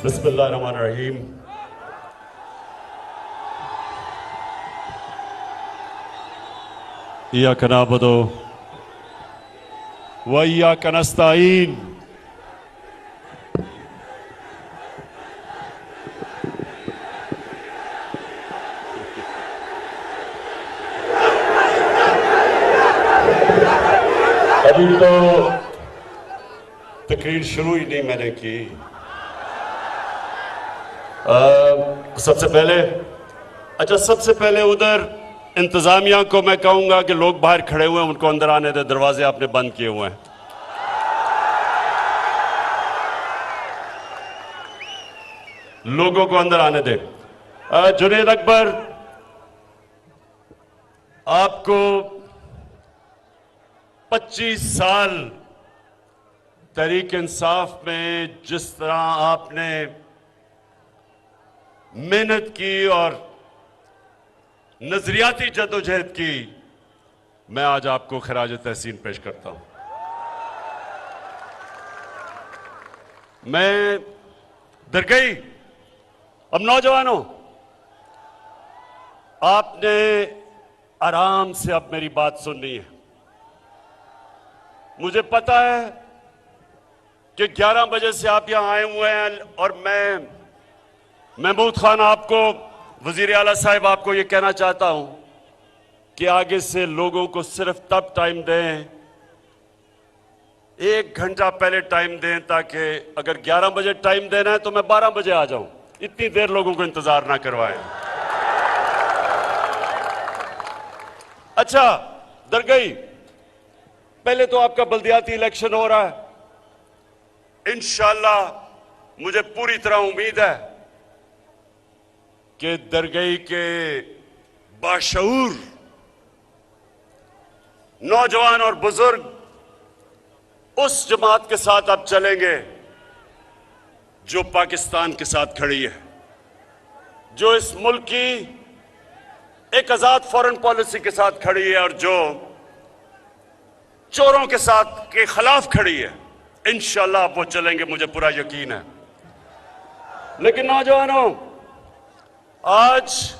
बिस्मिल्लाहिर्रहमानिर्रहीम। इय्याका नअबुदु व इय्याका नस्तईन। अभी तो तकरीर शुरू ही नहीं मैंने की। सबसे पहले उधर इंतजामिया को मैं कहूंगा कि लोग बाहर खड़े हुए हैं, उनको अंदर आने दे, दरवाजे आपने बंद किए हुए हैं। लोगों को अंदर आने दे। जुनैद अकबर, आपको 25 साल तहरीक इंसाफ में जिस तरह आपने मेहनत की और नजरियाती जदोजहद की, मैं आज आपको खराज तहसीन पेश करता हूं। मैं दरगई, अब नौजवानों, आपने आराम से अब मेरी बात सुननी है। मुझे पता है कि 11 बजे से आप यहां आए हुए हैं और मैं महमूद खान आपको, वजीर आला साहब, आपको यह कहना चाहता हूं कि आगे से लोगों को सिर्फ तब टाइम दें, 1 घंटा पहले टाइम दें, ताकि अगर 11 बजे टाइम देना है तो मैं 12 बजे आ जाऊं। इतनी देर लोगों को इंतजार ना करवाएं। अच्छा दरगई, पहले तो आपका बल्दियाती इलेक्शन हो रहा है। इंशाअल्लाह मुझे पूरी तरह उम्मीद है कि दरगई के बाशऊर नौजवान और बुजुर्ग उस जमात के साथ अब चलेंगे जो पाकिस्तान के साथ खड़ी है, जो इस मुल्क की एक आजाद फॉरेन पॉलिसी के साथ खड़ी है और जो चोरों के साथ के खिलाफ खड़ी है। इंशाअल्लाह वो चलेंगे, मुझे पूरा यकीन है। लेकिन नौजवानों, आज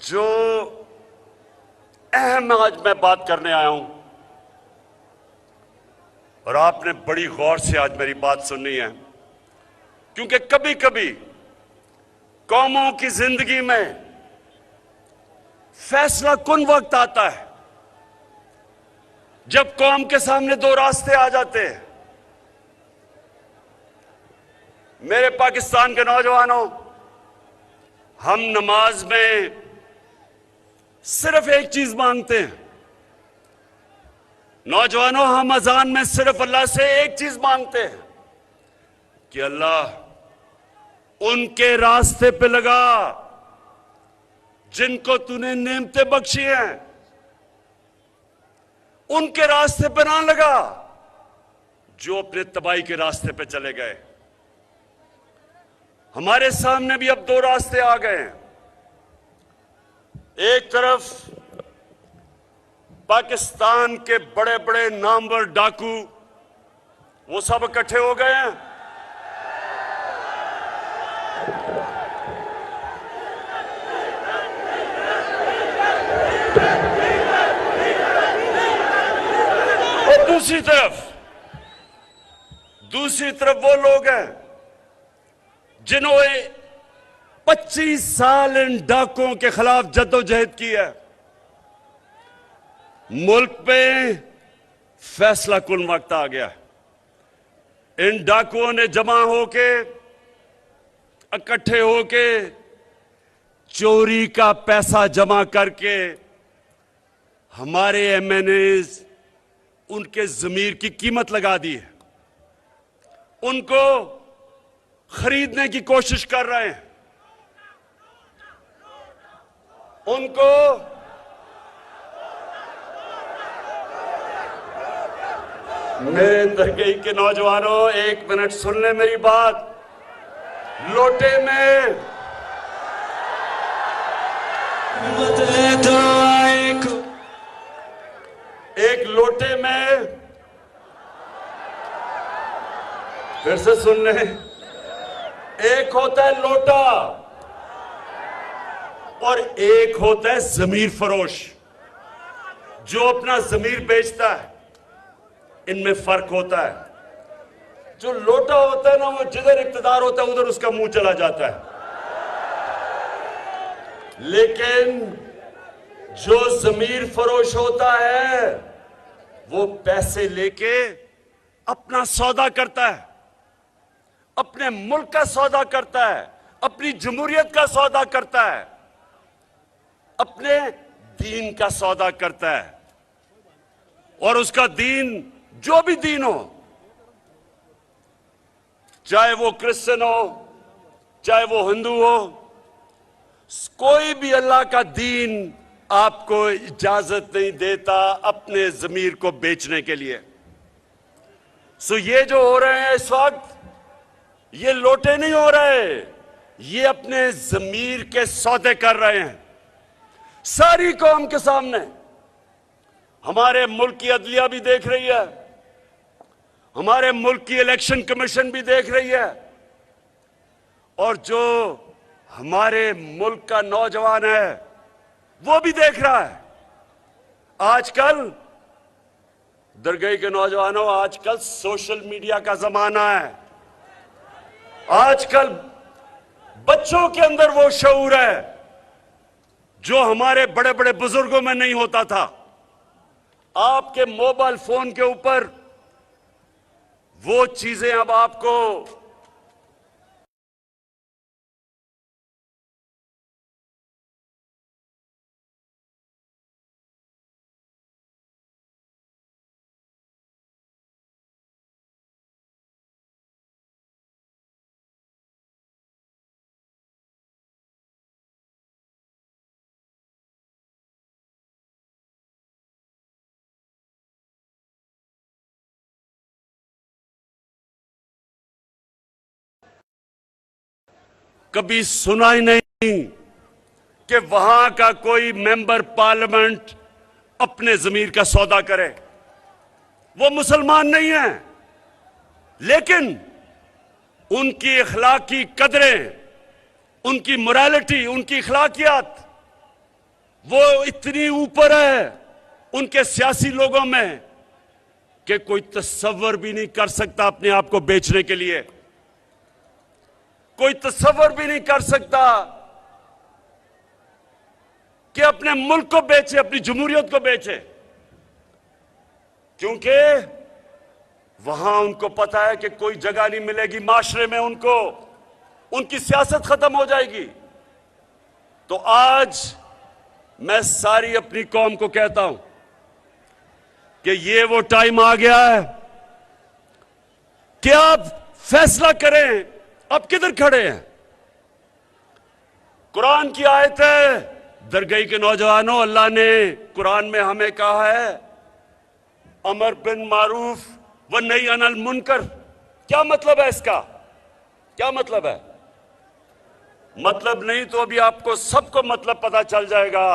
जो अहम आज मैं बात करने आया हूं, और आपने बड़ी गौर से आज मेरी बात सुननी है, क्योंकि कभी कभी कौमों की जिंदगी में फैसला कुन वक्त आता है जब कौम के सामने 2 रास्ते आ जाते हैं। मेरे पाकिस्तान के नौजवानों, हम नमाज में सिर्फ एक चीज मांगते हैं। नौजवानों, हम अजान में सिर्फ अल्लाह से एक चीज मांगते हैं कि अल्लाह उनके रास्ते पे लगा जिनको तूने नेमतें बख्शी हैं, उनके रास्ते पे ना लगा जो अपने तबाही के रास्ते पे चले गए। हमारे सामने भी अब 2 रास्ते आ गए हैं। एक तरफ पाकिस्तान के बड़े बड़े नामवर डाकू, वो सब इकट्ठे हो गए हैं। और दूसरी तरफ वो लोग हैं जिन्होंने 25 साल इन डाकुओं के खिलाफ जद्दोजहद की है। मुल्क में फैसला कुन वक्त आ गया है। इन डाकुओं ने जमा होके, इकट्ठे होके, चोरी का पैसा जमा करके हमारे एमएनएज, उनके जमीर की कीमत लगा दी है। उनको खरीदने की कोशिश कर रहे हैं। उनको मेरे दरगई के नौजवानों, 1 मिनट सुन ले मेरी बात। लोटे में एक लोटे में, फिर से सुन ले, एक होता है लोटा और एक होता है जमीर फरोश, जो अपना जमीर बेचता है। इनमें फर्क होता है। जो लोटा होता है ना, वो जिधर इक्तदार होता है उधर उसका मुंह चला जाता है, लेकिन जो जमीर फरोश होता है वो पैसे लेके अपना सौदा करता है, अपने मुल्क का सौदा करता है, अपनी जमहूरियत का सौदा करता है, अपने दीन का सौदा करता है। और उसका दीन जो भी दीन हो, चाहे वो क्रिश्चियन हो, चाहे वो हिंदू हो, कोई भी अल्लाह का दीन आपको इजाजत नहीं देता अपने जमीर को बेचने के लिए। सो ये जो हो रहे हैं इस वक्त, ये लोटे नहीं हो रहे, ये अपने जमीर के सौदे कर रहे हैं सारी कौम के सामने। हमारे मुल्क की अदलिया भी देख रही है, हमारे मुल्क की इलेक्शन कमीशन भी देख रही है, और जो हमारे मुल्क का नौजवान है वो भी देख रहा है। आजकल दरगाह के नौजवानों, आजकल सोशल मीडिया का जमाना है। आजकल बच्चों के अंदर वो शऊर है जो हमारे बड़े बड़े बुजुर्गों में नहीं होता था। आपके मोबाइल फोन के ऊपर वो चीजें अब आपको कभी सुना ही नहीं कि वहां का कोई मेंबर पार्लियामेंट अपने जमीर का सौदा करे। वो मुसलमान नहीं है, लेकिन उनकी इखलाकी कदरें, उनकी मोरालिटी, उनकी इखलाकियात वो इतनी ऊपर है उनके सियासी लोगों में कि कोई तसव्वुर भी नहीं कर सकता अपने आप को बेचने के लिए। कोई तसव्वुर भी नहीं कर सकता कि अपने मुल्क को बेचे, अपनी जमहूरियत को बेचे, क्योंकि वहां उनको पता है कि कोई जगह नहीं मिलेगी माशरे में, उनको उनकी सियासत खत्म हो जाएगी। तो आज मैं सारी अपनी कौम को कहता हूं कि ये वो टाइम आ गया है कि आप फैसला करें। अब किधर खड़े हैं? कुरान की आयत है, दरगाह के नौजवानों, अल्लाह ने कुरान में हमें कहा है अमर बिन मारूफ व नही अनिल मुनकर। क्या मतलब है इसका? क्या मतलब है? मतलब नहीं तो अभी आपको सबको मतलब पता चल जाएगा।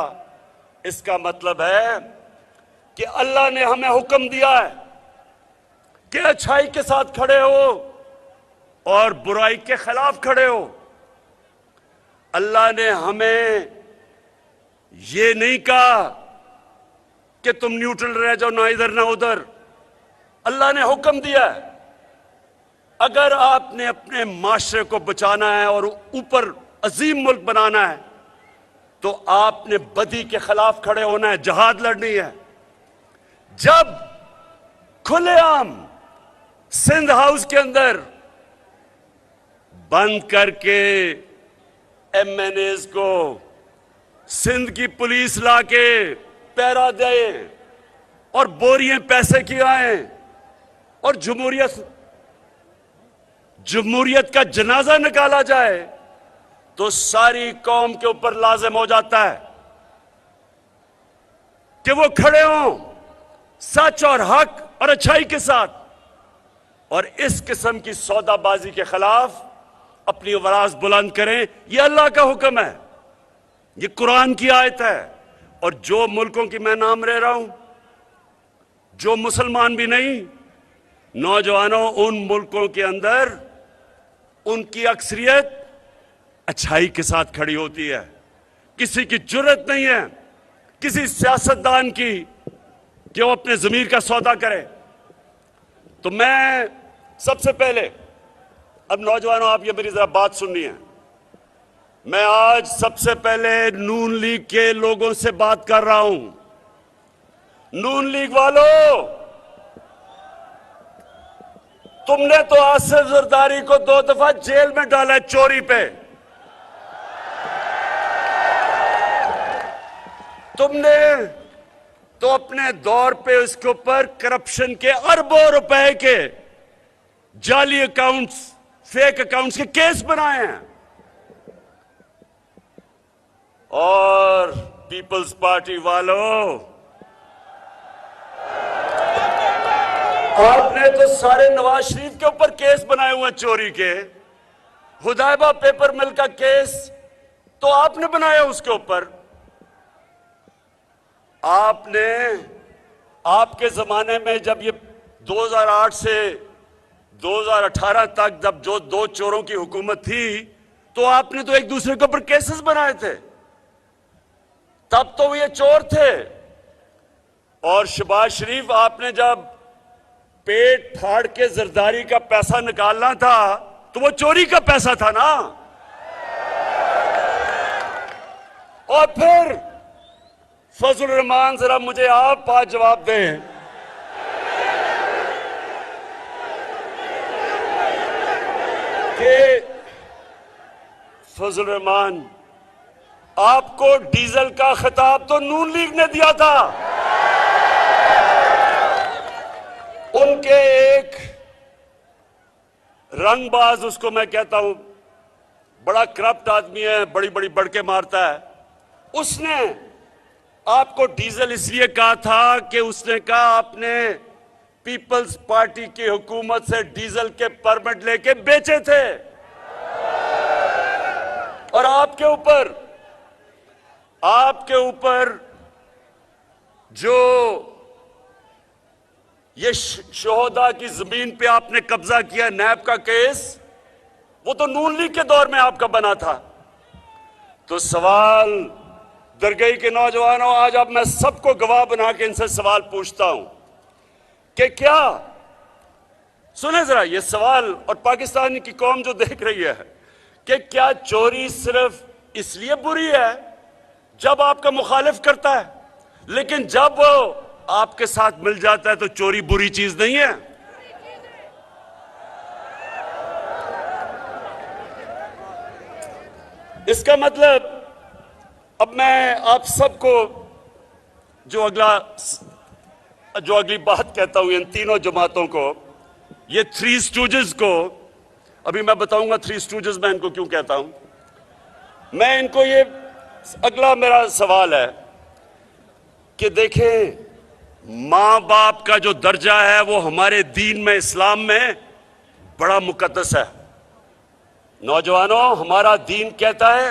इसका मतलब है कि अल्लाह ने हमें हुक्म दिया है कि अच्छाई के साथ खड़े हो और बुराई के खिलाफ खड़े हो। अल्लाह ने हमें ये नहीं कहा कि तुम न्यूट्रल रह जाओ, ना इधर ना उधर। अल्लाह ने हुक्म दिया है, अगर आपने अपने माशरे को बचाना है और ऊपर अजीम मुल्क बनाना है तो आपने बदी के खिलाफ खड़े होना है, जहाद लड़नी है। जब खुलेआम सिंध हाउस के अंदर बंद करके एमएनएस को सिंध की पुलिस लाके पहरा दे और बोरियां पैसे की आए और जमहूरियत का जनाजा निकाला जाए तो सारी कौम के ऊपर लाजिम हो जाता है कि वो खड़े हों सच और हक और अच्छाई के साथ, और इस किस्म की सौदाबाजी के खिलाफ अपनी आवाज बुलंद करें। यह अल्लाह का हुक्म है, यह कुरान की आयत है। और जो मुल्कों की मैं नाम ले रहा हूं, जो मुसलमान भी नहीं, नौजवानों, उन मुल्कों के अंदर उनकी अक्सरियत अच्छाई के साथ खड़ी होती है। किसी की जुर्रत नहीं है किसी सियासतदान की कि वो अपने ज़मीर का सौदा करे। तो मैं सबसे पहले, अब नौजवानों आप ये मेरी जरा बात सुननी है, मैं आज सबसे पहले नून लीग के लोगों से बात कर रहा हूं। नून लीग वालों, तुमने तो आसिफ जरदारी को 2 दफा जेल में डाला है चोरी पे। तुमने तो अपने दौर पे उसके ऊपर करप्शन के अरबों रुपए के जाली अकाउंट्स, फेक अकाउंट्स के केस बनाए हैं। और पीपल्स पार्टी वालों, आपने तो सारे नवाज शरीफ के ऊपर केस बनाए हुए चोरी के। हुदैबा पेपर मिल का केस तो आपने बनाया उसके ऊपर। आपने, आपके जमाने में जब ये 2008 से 2018 तक जब जो 2 चोरों की हुकूमत थी, तो आपने तो एक दूसरे के ऊपर केसेस बनाए थे। तब तो ये चोर थे। और शहबाज शरीफ, आपने जब पेट फाड़ के जरदारी का पैसा निकालना था तो वो चोरी का पैसा था ना। और फिर फजल रहमान, जरा मुझे आप आज जवाब दें कि फजल रहमान, आपको डीजल का खिताब तो नून लीग ने दिया था। उनके एक रंगबाज, उसको मैं कहता हूं बड़ा करप्ट आदमी है, बड़ी बड़ी बढ़के मारता है, उसने आपको डीजल इसलिए कहा था कि उसने कहा आपने पीपल्स पार्टी की हुकूमत से डीजल के परमिट लेके बेचे थे। और आपके ऊपर जो ये शोहदा की जमीन पे आपने कब्जा किया, नैब का केस, वो तो नून लीग के दौर में आपका बना था। तो सवाल, दरगई के नौजवानों, आज अब मैं सबको गवाह बना के इनसे सवाल पूछता हूं कि क्या, सुने जरा ये सवाल, और पाकिस्तान की कौम जो देख रही है, कि क्या चोरी सिर्फ इसलिए बुरी है जब आपका मुखालिफ करता है, लेकिन जब वो आपके साथ मिल जाता है तो चोरी बुरी चीज नहीं है? इसका मतलब, अब मैं आप सबको जो अगली बात कहता हूं, इन तीनों जमातों को, ये 3 स्टूजेस को, अभी मैं बताऊंगा 3 स्टूजेस मैं इनको क्यों कहता हूं। मैं इनको ये, अगला मेरा सवाल है कि देखें, मां बाप का जो दर्जा है वो हमारे दीन में, इस्लाम में बड़ा मुकद्दस है। नौजवानों, हमारा दीन कहता है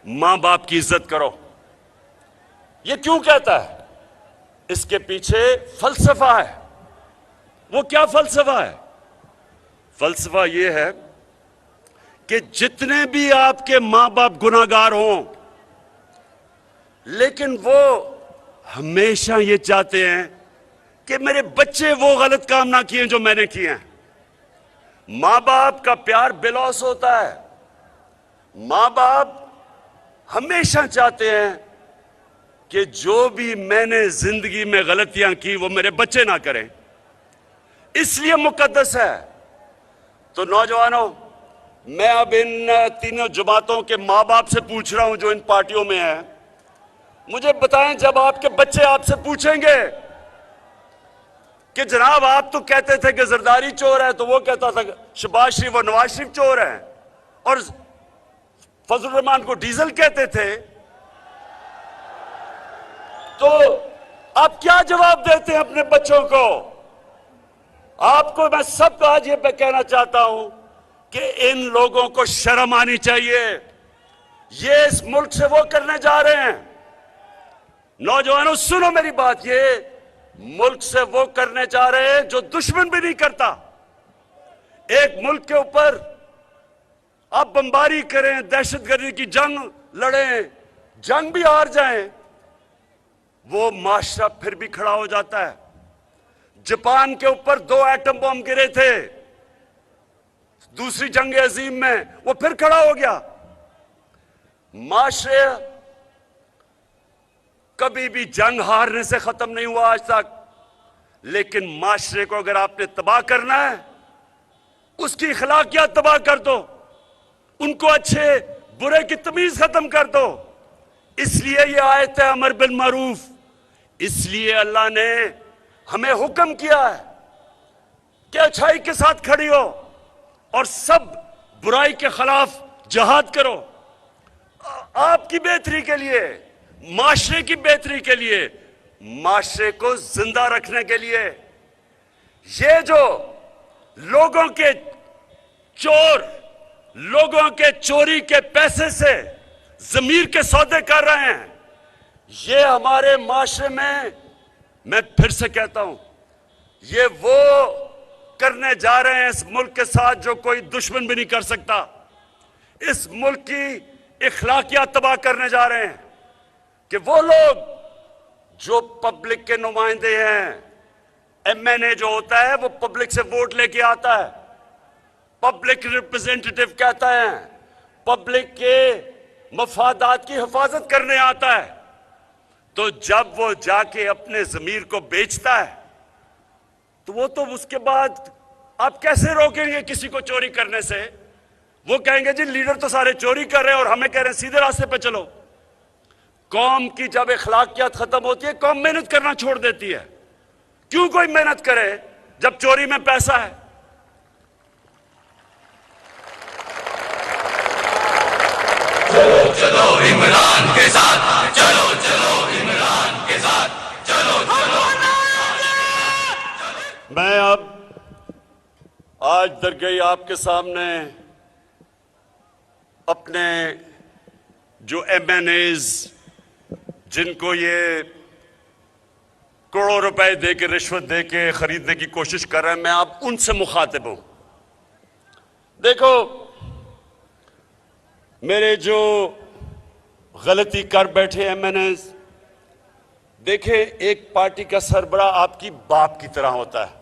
मां बाप की इज्जत करो। ये क्यों कहता है? इसके पीछे फलसफा है। वो क्या फलसफा है? फलसफा ये है कि जितने भी आपके मां बाप गुनाहगार हों, लेकिन वो हमेशा ये चाहते हैं कि मेरे बच्चे वो गलत काम ना किए जो मैंने किए हैं। मां बाप का प्यार बेलौस होता है। मां बाप हमेशा चाहते हैं कि जो भी मैंने जिंदगी में गलतियां की वो मेरे बच्चे ना करें, इसलिए मुकद्दस है। तो नौजवानों, मैं अब इन तीनों जमातों के मां बाप से पूछ रहा हूं जो इन पार्टियों में हैं, मुझे बताएं, जब आपके बच्चे आपसे पूछेंगे कि जनाब आप तो कहते थे कि जरदारी चोर है, तो वो कहता था शहबाज शरीफ और नवाज शरीफ चोर हैं, और फजल रहमान को डीजल कहते थे, तो आप क्या जवाब देते हैं अपने बच्चों को? आपको मैं सबको आज ये कहना चाहता हूं कि इन लोगों को शर्म आनी चाहिए। ये इस मुल्क से वो करने जा रहे हैं। नौजवानों सुनो मेरी बात, ये मुल्क से वो करने जा रहे हैं जो दुश्मन भी नहीं करता। एक मुल्क के ऊपर आप बमबारी करें, दहशतगर्दी की जंग लड़ें, जंग भी हार जाएं, वो माशरा फिर भी खड़ा हो जाता है। जापान के ऊपर 2 एटम बम गिरे थे दूसरी जंग अजीम में, वो फिर खड़ा हो गया। माशरे कभी भी जंग हारने से खत्म नहीं हुआ आज तक, लेकिन माशरे को अगर आपने तबाह करना है, उसकी अखलाकियात तबाह कर दो, उनको अच्छे बुरे की तमीज खत्म कर दो। इसलिए ये आयत है अमर बिल मारूफ, इसलिए अल्लाह ने हमें हुक्म किया है कि अच्छाई के साथ खड़ी हो और सब बुराई के खिलाफ जहाद करो। आपकी बेहतरी के लिए, माशरे की बेहतरी के लिए, माशरे को जिंदा रखने के लिए। ये जो लोगों के चोर, लोगों के चोरी के पैसे से जमीर के सौदे कर रहे हैं, ये हमारे माशरे में, मैं फिर से कहता हूं, ये वो करने जा रहे हैं इस मुल्क के साथ जो कोई दुश्मन भी नहीं कर सकता। इस मुल्क की इखलाकियात तबाह करने जा रहे हैं कि वो लोग जो पब्लिक के नुमाइंदे हैं, एमएनए जो होता है वो पब्लिक से वोट लेके आता है, पब्लिक रिप्रेजेंटेटिव कहता है, पब्लिक के मफादात की हिफाजत करने आता है, तो जब वो जाके अपने जमीर को बेचता है तो वो तो उसके बाद आप कैसे रोकेंगे किसी को चोरी करने से? वो कहेंगे जी लीडर तो सारे चोरी कर रहे हैं और हमें कह रहे हैं सीधे रास्ते पे चलो। कौम की जब अखलाकियात खत्म होती है, कौम मेहनत करना छोड़ देती है। क्यों कोई मेहनत करे जब चोरी में पैसा है? चलो चलो इमरान के साथ, चलो चलो इमरान के साथ, चलो चलो। मैं अब आज दरगई आपके सामने अपने जो एमएनएज जिनको ये करोड़ों रुपए दे के, रिश्वत दे के खरीदने की कोशिश कर रहे हैं, मैं अब उनसे मुखातिब हूं। देखो, मेरे जो गलती कर बैठे एमएनएज, देखे एक पार्टी का सरबरा आपकी बाप की तरह होता है।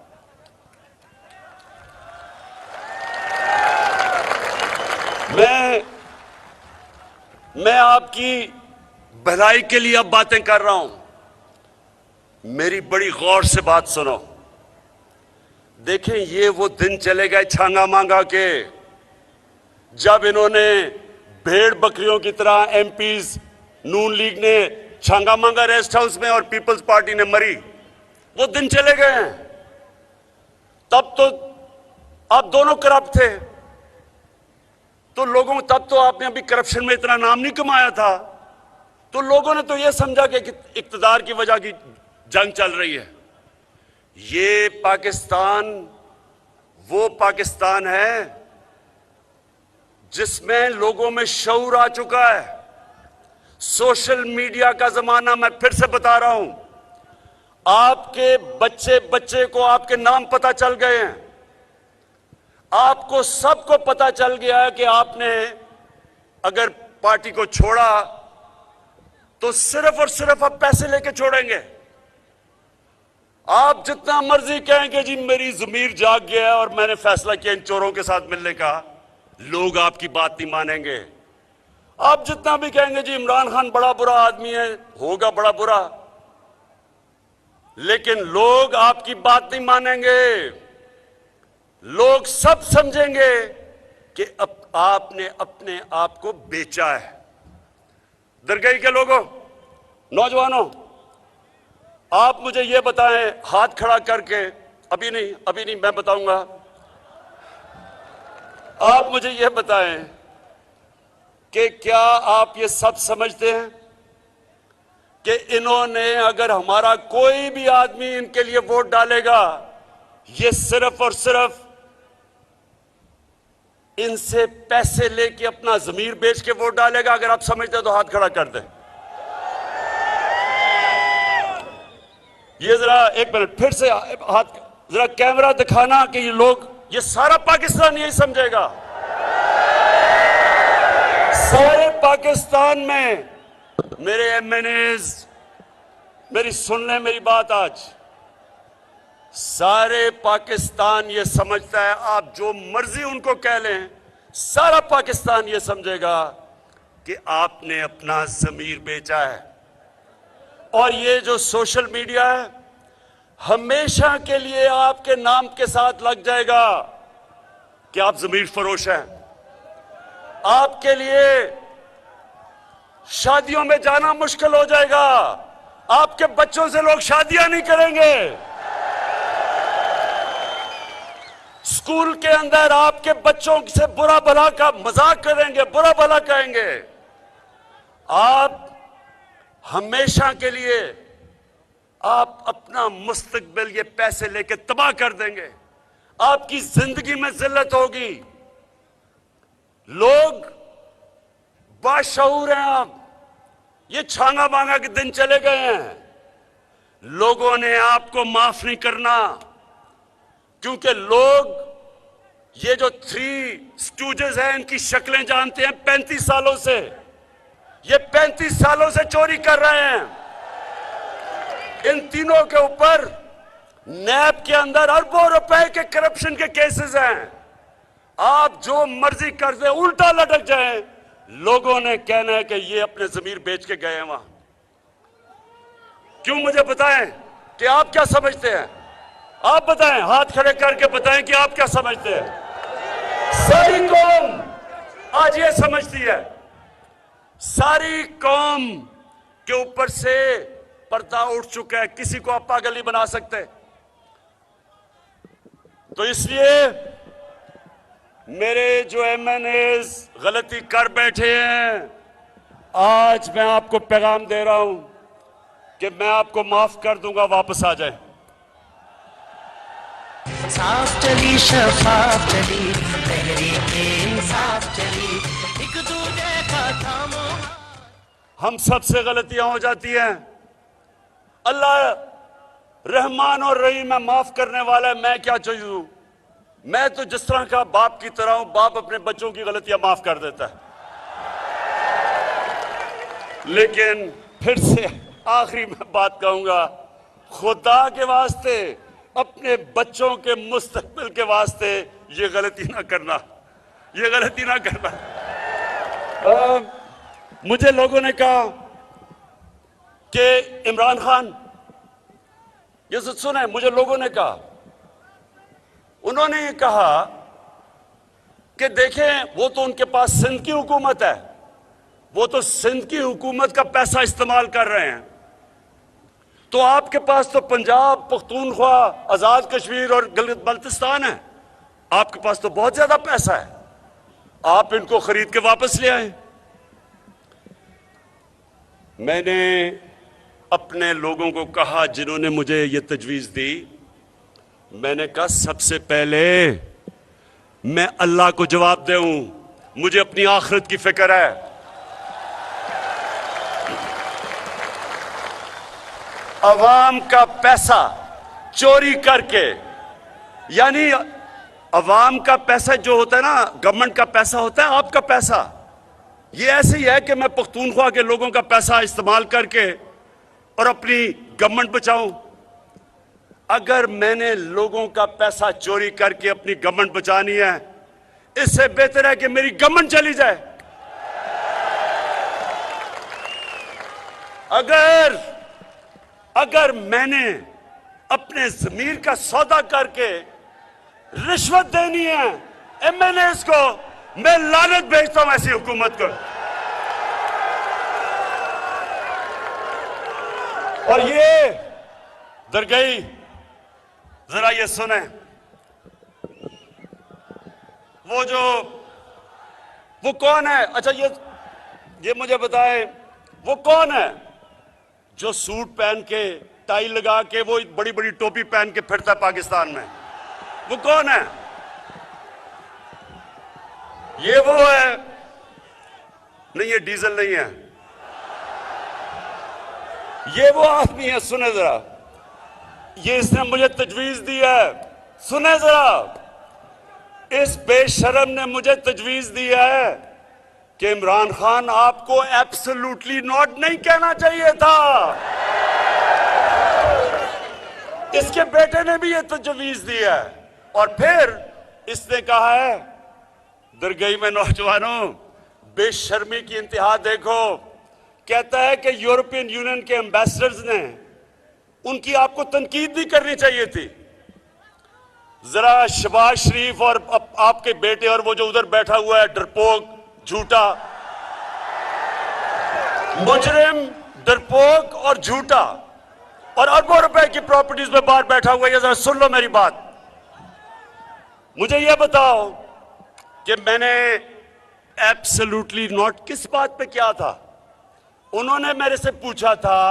मैं आपकी भलाई के लिए अब बातें कर रहा हूं, मेरी बड़ी गौर से बात सुनो। देखें, ये वो दिन चले गए छांगा मांगा के, जब इन्होंने भेड़ बकरियों की तरह एमपीज नून लीग ने छांगा मांगा रेस्ट हाउस में और पीपल्स पार्टी ने मरी। वो दिन चले गए हैं। तब तो आप दोनों करप्ट थे, तो लोगों, तब तो आपने अभी करप्शन में इतना नाम नहीं कमाया था, तो लोगों ने तो यह समझा कि इक्तदार की वजह की जंग चल रही है। ये पाकिस्तान वो पाकिस्तान है जिसमें लोगों में शऊर आ चुका है। सोशल मीडिया का जमाना, मैं फिर से बता रहा हूं, आपके बच्चे बच्चे को आपके नाम पता चल गए हैं। आपको सबको पता चल गया है कि आपने अगर पार्टी को छोड़ा तो सिर्फ और सिर्फ आप पैसे लेके छोड़ेंगे। आप जितना मर्जी कहेंगे जी मेरी ज़मीर जाग गया है और मैंने फैसला किया इन चोरों के साथ मिलने का, लोग आपकी बात नहीं मानेंगे। आप जितना भी कहेंगे जी इमरान खान बड़ा बुरा आदमी है, होगा बड़ा बुरा, लेकिन लोग आपकी बात नहीं मानेंगे। लोग सब समझेंगे कि अब आपने अपने आप को बेचा है। दरगई के लोगों, नौजवानों, आप मुझे यह बताएं हाथ खड़ा करके, अभी नहीं मैं बताऊंगा। आप मुझे यह बताएं कि क्या आप ये सब समझते हैं कि इन्होंने, अगर हमारा कोई भी आदमी इनके लिए वोट डालेगा, ये सिर्फ और सिर्फ इनसे पैसे लेके अपना जमीर बेच के वोट डालेगा? अगर आप समझते हैं तो हाथ खड़ा कर दें। ये जरा एक मिनट फिर से हाथ, जरा कैमरा दिखाना कि ये लोग, ये सारा पाकिस्तान यही समझेगा। सारे पाकिस्तान में मेरे एमएनएज, मेरी सुन लें मेरी बात आज, सारे पाकिस्तान ये समझता है, आप जो मर्जी उनको कह लें, सारा पाकिस्तान ये समझेगा कि आपने अपना ज़मीर बेचा है। और ये जो सोशल मीडिया है हमेशा के लिए आपके नाम के साथ लग जाएगा कि आप ज़मीर फरोश हैं। आपके लिए शादियों में जाना मुश्किल हो जाएगा, आपके बच्चों से लोग शादियां नहीं करेंगे, स्कूल के अंदर आपके बच्चों से बुरा भला का मजाक करेंगे, बुरा भला कहेंगे। आप हमेशा के लिए आप अपना मुस्तकबिल ये पैसे लेके तबाह कर देंगे, आपकी जिंदगी में जिल्लत होगी। लोग बाशऊर हैं, आप ये छांगा मांगा के दिन चले गए हैं। लोगों ने आपको माफ नहीं करना, क्योंकि लोग ये जो थ्री स्टूजेस हैं इनकी शक्लें जानते हैं 35 सालों से। ये 35 सालों से चोरी कर रहे हैं। इन तीनों के ऊपर नैब के अंदर अरबों रुपए के करप्शन के केसेस हैं। आप जो मर्जी कर दे, उल्टा लटक जाए, लोगों ने कहना है कि ये अपने जमीर बेच के गए हैं वहां। क्यों? मुझे बताएं कि आप क्या समझते हैं। आप बताएं, हाथ खड़े करके बताएं कि आप क्या समझते हैं। सारी कौम आज ये समझती है, सारी कौम के ऊपर से पर्दा उठ चुका है, किसी को आप पागल नहीं बना सकते। तो इसलिए मेरे जो एमएनएज गलती कर बैठे हैं, आज मैं आपको पैगाम दे रहा हूं कि मैं आपको माफ कर दूंगा, वापस आ जाए। साफ चली शफाफ चली तहरीकें साफ चली एक दूजे का थामो। हम सबसे गलतियां हो जाती हैं। अल्लाह रहमान और रहीम है, माफ करने वाला है। मैं क्या चीज हूं? मैं तो जिस तरह का बाप की तरह हूं, बाप अपने बच्चों की गलतियां माफ कर देता है। लेकिन फिर से आखिरी में बात कहूंगा, खुदा के वास्ते, अपने बच्चों के मुस्तकबिल के वास्ते ये गलती ना करना, ये गलती ना करना। मुझे लोगों ने कहा कि इमरान खान, ये सुने, मुझे लोगों ने कहा, उन्होंने ये कहा कि देखें वो तो उनके पास सिंध की हुकूमत है, वो तो सिंध की हुकूमत का पैसा इस्तेमाल कर रहे हैं, तो आपके पास तो पंजाब, पख्तूनख्वा, आजाद कश्मीर और गिलगित बल्तिस्तान है, आपके पास तो बहुत ज्यादा पैसा है, आप इनको खरीद के वापस ले आए। मैंने अपने लोगों को कहा जिन्होंने मुझे ये तजवीज़ दी, मैंने कहा सबसे पहले मैं अल्लाह को जवाब दूं, मुझे अपनी आखिरत की फिक्र है। अवाम का पैसा चोरी करके, यानी अवाम का पैसा जो होता है ना, गवर्नमेंट का पैसा होता है, आपका पैसा, ये ऐसे ही है कि मैं पख्तूनख्वा के लोगों का पैसा इस्तेमाल करके और अपनी गवर्नमेंट बचाऊं। अगर मैंने लोगों का पैसा चोरी करके अपनी गवर्नमेंट बचानी है, इससे बेहतर है कि मेरी गवर्नमेंट चली जाए। अगर मैंने अपने जमीर का सौदा करके रिश्वत देनी है एमएनएस को, मैं लानत भेजता हूं ऐसी हुकूमत को। और ये दरगई, जरा ये सुने, वो कौन है? अच्छा ये मुझे बताए, वो कौन है जो सूट पहन के, टाई लगा के, वो बड़ी बड़ी टोपी पहन के फिरता है पाकिस्तान में? वो कौन है? ये वो है? नहीं, ये डीजल नहीं है, ये वो आदमी है। सुने जरा, ये इसने मुझे तजवीज दी है, सुने जरा, इस बेशरम ने मुझे तजवीज दी है कि इमरान खान आपको एब्सोल्युटली नॉट नहीं कहना चाहिए था। इसके बेटे ने भी ये तजवीज दी है और फिर इसने कहा है, दरगई में नौजवानों बेशर्मी की इंतहा देखो। कहता है कि यूरोपियन यूनियन के एम्बेसडर्स ने उनकी आपको तनकीद नहीं करनी चाहिए थी। जरा शहबाज शरीफ और आपके बेटे और वो जो उधर बैठा हुआ है डरपोक, झूठा मुजरिम, डरपोक और झूठा और अरबों रुपए की प्रॉपर्टीज में बाहर बैठा हुआ है, जरा सुन लो मेरी बात। मुझे यह बताओ कि मैंने एब्सोल्युटली नॉट किस बात पे किया था। उन्होंने मेरे से पूछा था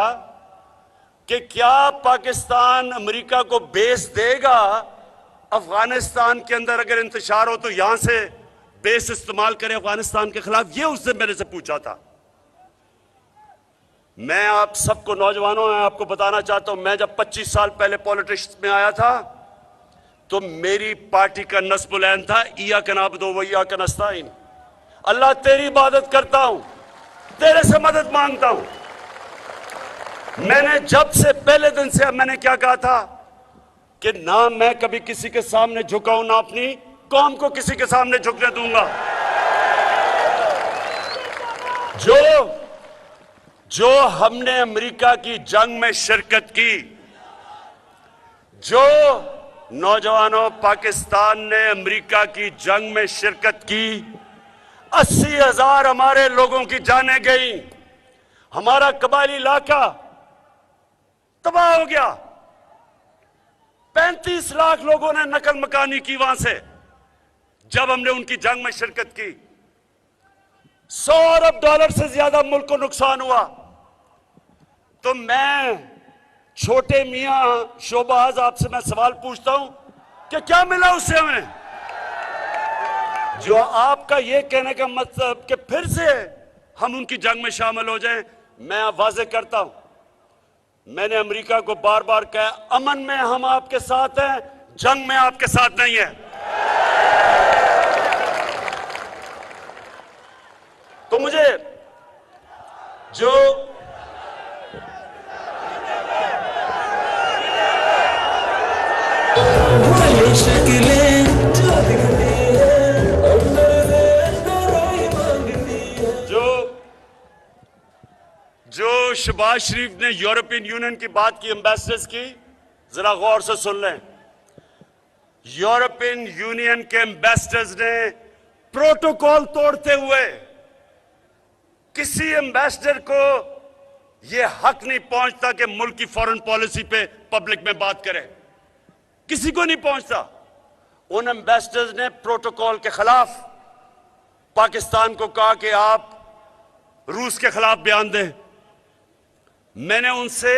कि क्या पाकिस्तान अमेरिका को बेस देगा अफगानिस्तान के अंदर अगर इंतशार हो तो यहां से बेस इस्तेमाल करें अफगानिस्तान के खिलाफ। ये उसने मेरे से पूछा था। मैं आप सबको नौजवानों मैं आपको बताना चाहता हूं, मैं जब 25 साल पहले पॉलिटिक्स में आया था तो मेरी पार्टी का नस्बुल-ऐन था इय्याक नअबुदु व इय्याक नस्तईन। अल्लाह तेरी इबादत करता हूं, तेरे से मदद मांगता हूं। मैंने जब से पहले दिन से मैंने क्या कहा था कि ना मैं कभी किसी के सामने झुकाऊं, ना अपनी कौम को किसी के सामने झुकने दूंगा। जो हमने अमेरिका की जंग में शिरकत की, जो नौजवानों पाकिस्तान ने अमेरिका की जंग में शिरकत की, 80,000 हमारे लोगों की जानें गई, हमारा कबायली इलाका तबाह हो गया, 35 लाख लोगों ने नकल मकानी की वहां से जब हमने उनकी जंग में शिरकत की। $100 अरब से ज्यादा मुल्क को नुकसान हुआ। तो मैं छोटे मियां शोबाज आपसे मैं सवाल पूछता हूं कि क्या मिला उससे हमें, जो आपका ये कहने का मतलब कि फिर से हम उनकी जंग में शामिल हो जाएं। मैं वाज़ेह करता हूं, मैंने अमेरिका को बार बार कहा अमन में हम आपके साथ हैं, जंग में आपके साथ नहीं है। तो मुझे जो शहबाज शरीफ ने यूरोपियन यूनियन की बात की, एम्बेसडर्स की, जरा गौर से सुन लें। यूरोपियन यूनियन के एम्बेसडर्स ने प्रोटोकॉल तोड़ते हुए किसी एम्बेसडर को यह हक नहीं पहुंचता कि मुल्क की फॉरेन पॉलिसी पे पब्लिक में बात करे, किसी को नहीं पहुंचता। उन एम्बेसडर्स ने प्रोटोकॉल के खिलाफ पाकिस्तान को कहा कि आप रूस के खिलाफ बयान दें। मैंने उनसे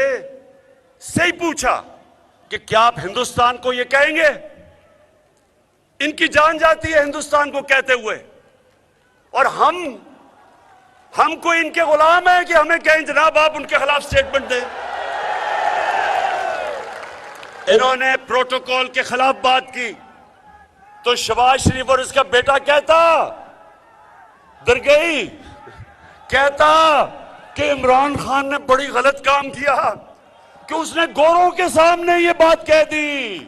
सही पूछा कि क्या आप हिंदुस्तान को यह कहेंगे? इनकी जान जाती है हिंदुस्तान को कहते हुए, और हम कोई इनके गुलाम है कि हमें कहें जनाब आप उनके खिलाफ स्टेटमेंट दें। इन्होंने प्रोटोकॉल के खिलाफ बात की तो शहबाज शरीफ और इसका बेटा कहता दरगई, कहता कि इमरान खान ने बड़ी गलत काम किया कि उसने गोरों के सामने ये बात कह दी।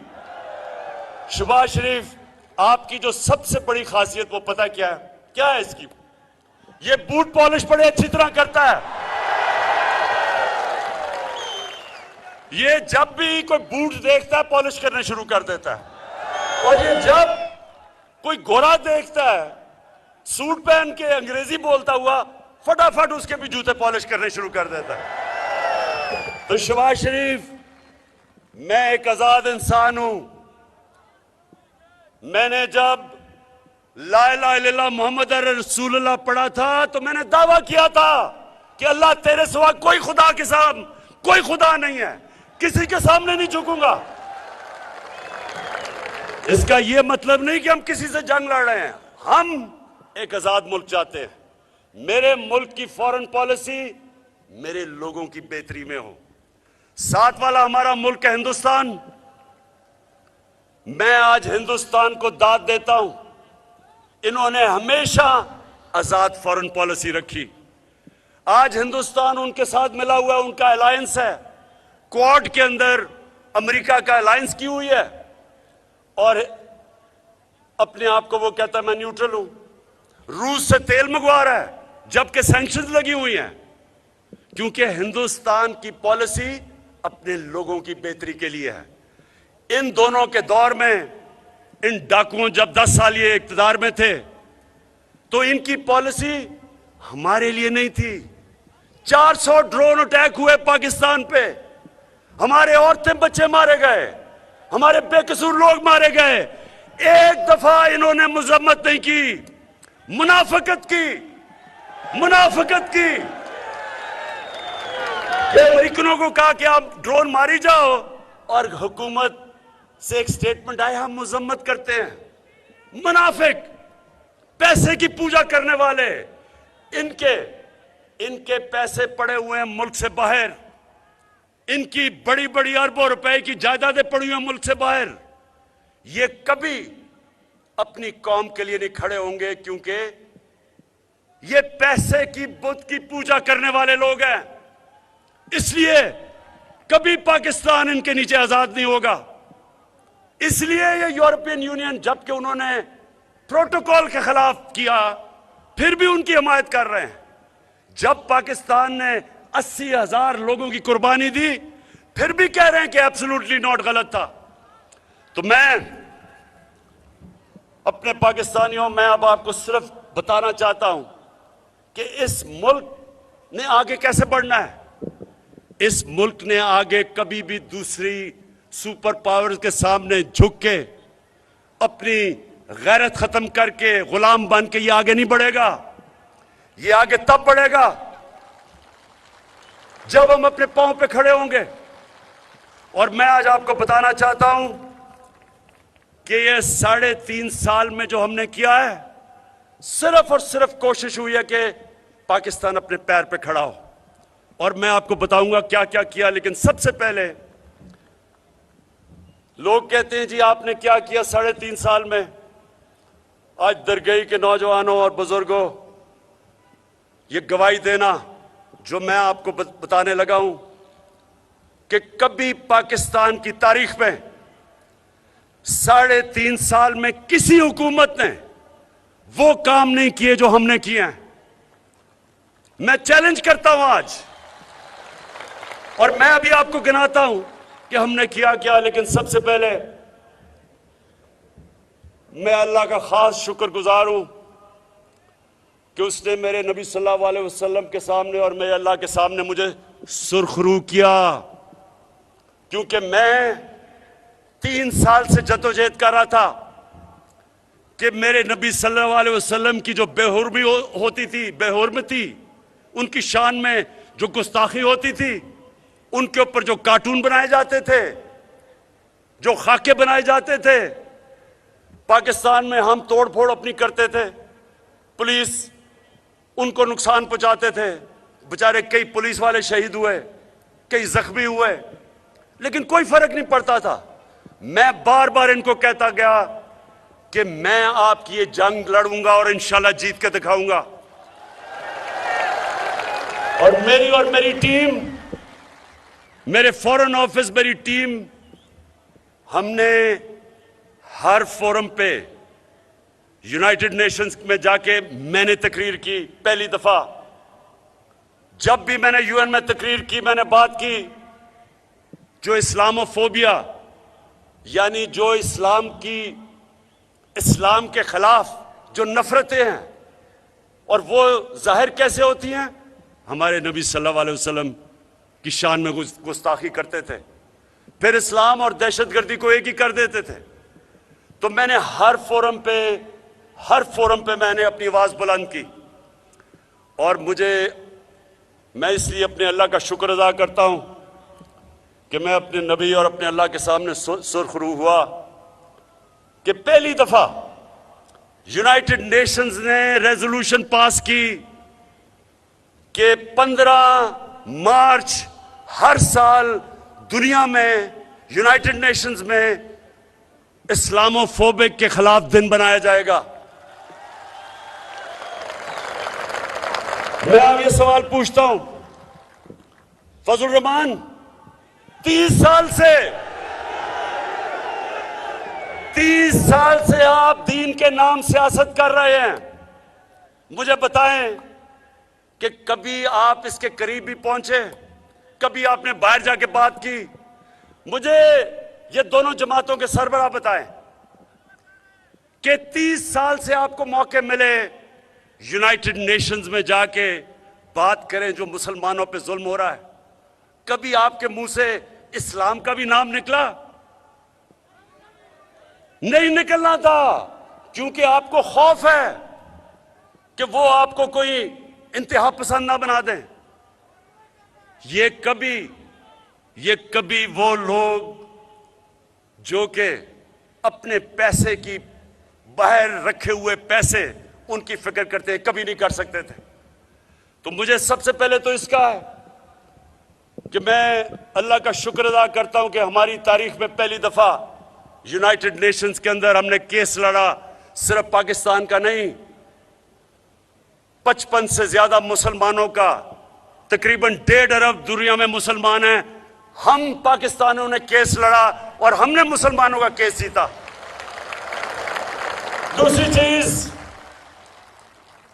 शहबाज शरीफ आपकी जो सबसे बड़ी खासियत वो पता क्या है? क्या है इसकी? ये बूट पॉलिश बड़े अच्छी तरह करता है। ये जब भी कोई बूट देखता है पॉलिश करने शुरू कर देता है, और ये जब कोई गोरा देखता है सूट पहन के अंग्रेजी बोलता हुआ फटाफट उसके भी जूते पॉलिश करने शुरू कर देता है। तो शहबाज शरीफ, मैं एक आजाद इंसान हूं। मैंने जब ला इलाहा इल्लल्लाह मोहम्मद रसूलुल्लाह पढ़ा था तो मैंने दावा किया था कि अल्लाह तेरे सिवा कोई खुदा के सामने कोई खुदा नहीं है, किसी के सामने नहीं झुकूंगा। इसका यह मतलब नहीं कि हम किसी से जंग लड़ रहे हैं, हम एक आजाद मुल्क चाहते हैं। मेरे मुल्क की फॉरेन पॉलिसी मेरे लोगों की बेहतरी में हो। साथ वाला हमारा मुल्क है हिंदुस्तान। मैं आज हिंदुस्तान को दाद देता हूं। इन्होंने हमेशा आजाद फॉरेन पॉलिसी रखी। आज हिंदुस्तान उनके साथ मिला हुआ है, उनका अलायंस है। क्वाड के अंदर अमेरिका का अलायंस की हुई है और अपने आप को वो कहता है मैं न्यूट्रल हूं। रूस से तेल मंगवा रहा है जबकि सैंक्शंस लगी हुई हैं, क्योंकि हिंदुस्तान की पॉलिसी अपने लोगों की बेहतरी के लिए है। इन दोनों के दौर में इन डाकुओं जब 10 साल ये इक्तदार में थे तो इनकी पॉलिसी हमारे लिए नहीं थी। 400 ड्रोन अटैक हुए पाकिस्तान पे, हमारे औरतें बच्चे मारे गए, हमारे बेकसूर लोग मारे गए। एक दफा इन्होंने मजम्मत नहीं की, मुनाफिकत की, मुनाफिकत की। अमेरिकनों को कहा कि आप ड्रोन मारी जाओ और हुकूमत से एक स्टेटमेंट आया हम मजम्मत करते हैं। मुनाफिक, पैसे की पूजा करने वाले, इनके पैसे पड़े हुए हैं मुल्क से बाहर, इनकी बड़ी बड़ी अरबों रुपए की जायदादें पड़ी हुई हैं मुल्क से बाहर। ये कभी अपनी कौम के लिए नहीं खड़े होंगे, क्योंकि ये पैसे की बुत की पूजा करने वाले लोग हैं। इसलिए कभी पाकिस्तान इनके नीचे आजाद नहीं होगा। इसलिए ये यूरोपियन यूनियन, जबकि उन्होंने प्रोटोकॉल के खिलाफ किया, फिर भी उनकी हिमायत कर रहे हैं। जब पाकिस्तान ने 80,000 लोगों की कुर्बानी दी, फिर भी कह रहे हैं कि एब्सोल्युटली नॉट, गलत था। तो मैं अपने पाकिस्तानियों, मैं अब आपको सिर्फ बताना चाहता हूं कि इस मुल्क ने आगे कैसे बढ़ना है। इस मुल्क ने आगे कभी भी दूसरी सुपर पावर्स के सामने झुक के अपनी गैरत खत्म करके गुलाम बन के ये आगे नहीं बढ़ेगा। ये आगे तब बढ़ेगा जब हम अपने पांव पे खड़े होंगे। और मैं आज आपको बताना चाहता हूं कि ये 3.5 साल में जो हमने किया है, सिर्फ और सिर्फ कोशिश हुई है कि पाकिस्तान अपने पैर पे खड़ा हो। और मैं आपको बताऊंगा क्या क्या किया। लेकिन सबसे पहले, लोग कहते हैं जी आपने क्या किया 3.5 साल में। आज दरगई के नौजवानों और बुजुर्गों, ये गवाही देना जो मैं आपको बताने लगा हूं कि कभी पाकिस्तान की तारीख में 3.5 साल में किसी हुकूमत ने वो काम नहीं किए जो हमने किए हैं। मैं चैलेंज करता हूं आज, और मैं अभी आपको गिनाता हूं कि हमने किया क्या। लेकिन सबसे पहले मैं अल्लाह का खास शुक्रगुजार हूं कि उसने मेरे नबी सल्लल्लाहु अलैहि वसल्लम के सामने और मेरे अल्लाह के सामने मुझे सुरखरू किया, क्योंकि मैं 3 साल से जद्दोजहद कर रहा था कि मेरे नबी सल्लल्लाहु अलैहि वसल्लम की जो बेहुरमी होती थी, बेहुरमती, उनकी शान में जो गुस्ताखी होती थी, उनके ऊपर जो कार्टून बनाए जाते थे, जो खाके बनाए जाते थे, पाकिस्तान में हम तोड़ फोड़ अपनी करते थे, पुलिस उनको नुकसान पहुंचाते थे। बेचारे कई पुलिस वाले शहीद हुए, कई जख्मी हुए, लेकिन कोई फर्क नहीं पड़ता था। मैं बार बार इनको कहता गया कि मैं आपकी ये जंग लड़ूंगा और इंशाल्लाह जीत के दिखाऊंगा। और मेरी टीम, मेरे फॉरेन ऑफिस, मेरी टीम, हमने हर फोरम पे यूनाइटेड नेशंस में जाके मैंने तकरीर की। पहली दफा जब भी मैंने यूएन में तकरीर की, मैंने बात की जो इस्लामोफोबिया, यानी जो इस्लाम के खिलाफ जो नफरतें हैं, और वो जाहिर कैसे होती हैं, हमारे नबी सल्लल्लाहु अलैहि वसल्लम की शान में गुस्ताखी करते थे, फिर इस्लाम और दहशतगर्दी को एक ही कर देते थे। तो मैंने हर फोरम पे मैंने अपनी आवाज बुलंद की। और मैं इसलिए अपने अल्लाह का शुक्र अदा करता हूं कि मैं अपने नबी और अपने अल्लाह के सामने सुरखरू हुआ कि पहली दफा यूनाइटेड नेशंस ने रेजोल्यूशन पास की कि 15 मार्च हर साल दुनिया में यूनाइटेड नेशंस में इस्लामोफोबिक के खिलाफ दिन बनाया जाएगा। मैं अब ये सवाल पूछता हूं, फजल रहमान 30 साल से आप दीन के नाम सियासत कर रहे हैं। मुझे बताएं कि कभी आप इसके करीब भी पहुंचे? कभी आपने बाहर जाके बात की? मुझे ये दोनों जमातों के सरबराह बताएं कि 30 साल से आपको मौके मिले यूनाइटेड नेशंस में जाके बात करें जो मुसलमानों पे जुल्म हो रहा है। कभी आपके मुंह से इस्लाम का भी नाम निकला? नहीं निकलना था, क्योंकि आपको खौफ है कि वो आपको कोई इंतहा पसंद ना बना दें। ये कभी वो लोग जो कि अपने पैसे की बाहर रखे हुए पैसे उनकी फिक्र करते हैं, कभी नहीं कर सकते थे। तो मुझे सबसे पहले तो इसका है कि मैं अल्लाह का शुक्र अदा करता हूं कि हमारी तारीख में पहली दफा यूनाइटेड नेशंस के अंदर हमने केस लड़ा। सिर्फ पाकिस्तान का नहीं, 55 से ज्यादा मुसलमानों का, तकरीबन 1.5 अरब दुनिया में मुसलमान हैं। हम पाकिस्तानियों ने केस लड़ा और हमने मुसलमानों का केस जीता।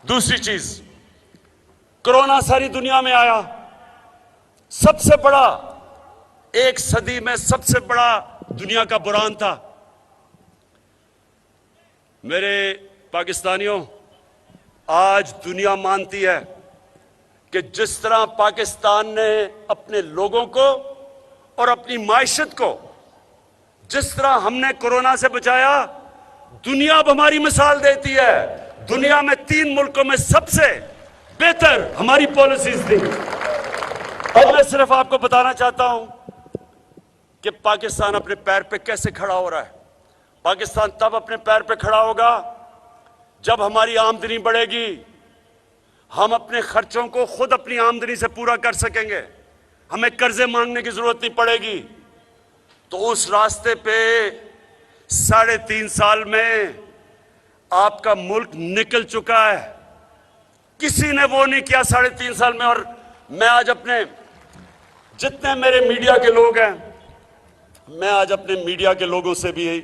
दूसरी चीज, कोरोना सारी दुनिया में आया, सबसे बड़ा, एक सदी में सबसे बड़ा दुनिया का बुरान था। मेरे पाकिस्तानियों, आज दुनिया मानती है कि जिस तरह पाकिस्तान ने अपने लोगों को और अपनी माइशत को, जिस तरह हमने कोरोना से बचाया, दुनिया अब हमारी मिसाल देती है। दुनिया में 3 मुल्कों में सबसे बेहतर हमारी पॉलिसीज थी। अब मैं सिर्फ आपको बताना चाहता हूं कि पाकिस्तान अपने पैर पे कैसे खड़ा हो रहा है। पाकिस्तान तब अपने पैर पे खड़ा होगा जब हमारी आमदनी बढ़ेगी, हम अपने खर्चों को खुद अपनी आमदनी से पूरा कर सकेंगे, हमें कर्जे मांगने की जरूरत नहीं पड़ेगी। तो उस रास्ते पे 3.5 साल में आपका मुल्क निकल चुका है। किसी ने वो नहीं किया 3.5 साल में। और मैं आज अपने, जितने मेरे मीडिया के लोग हैं, मैं आज अपने मीडिया के लोगों से भी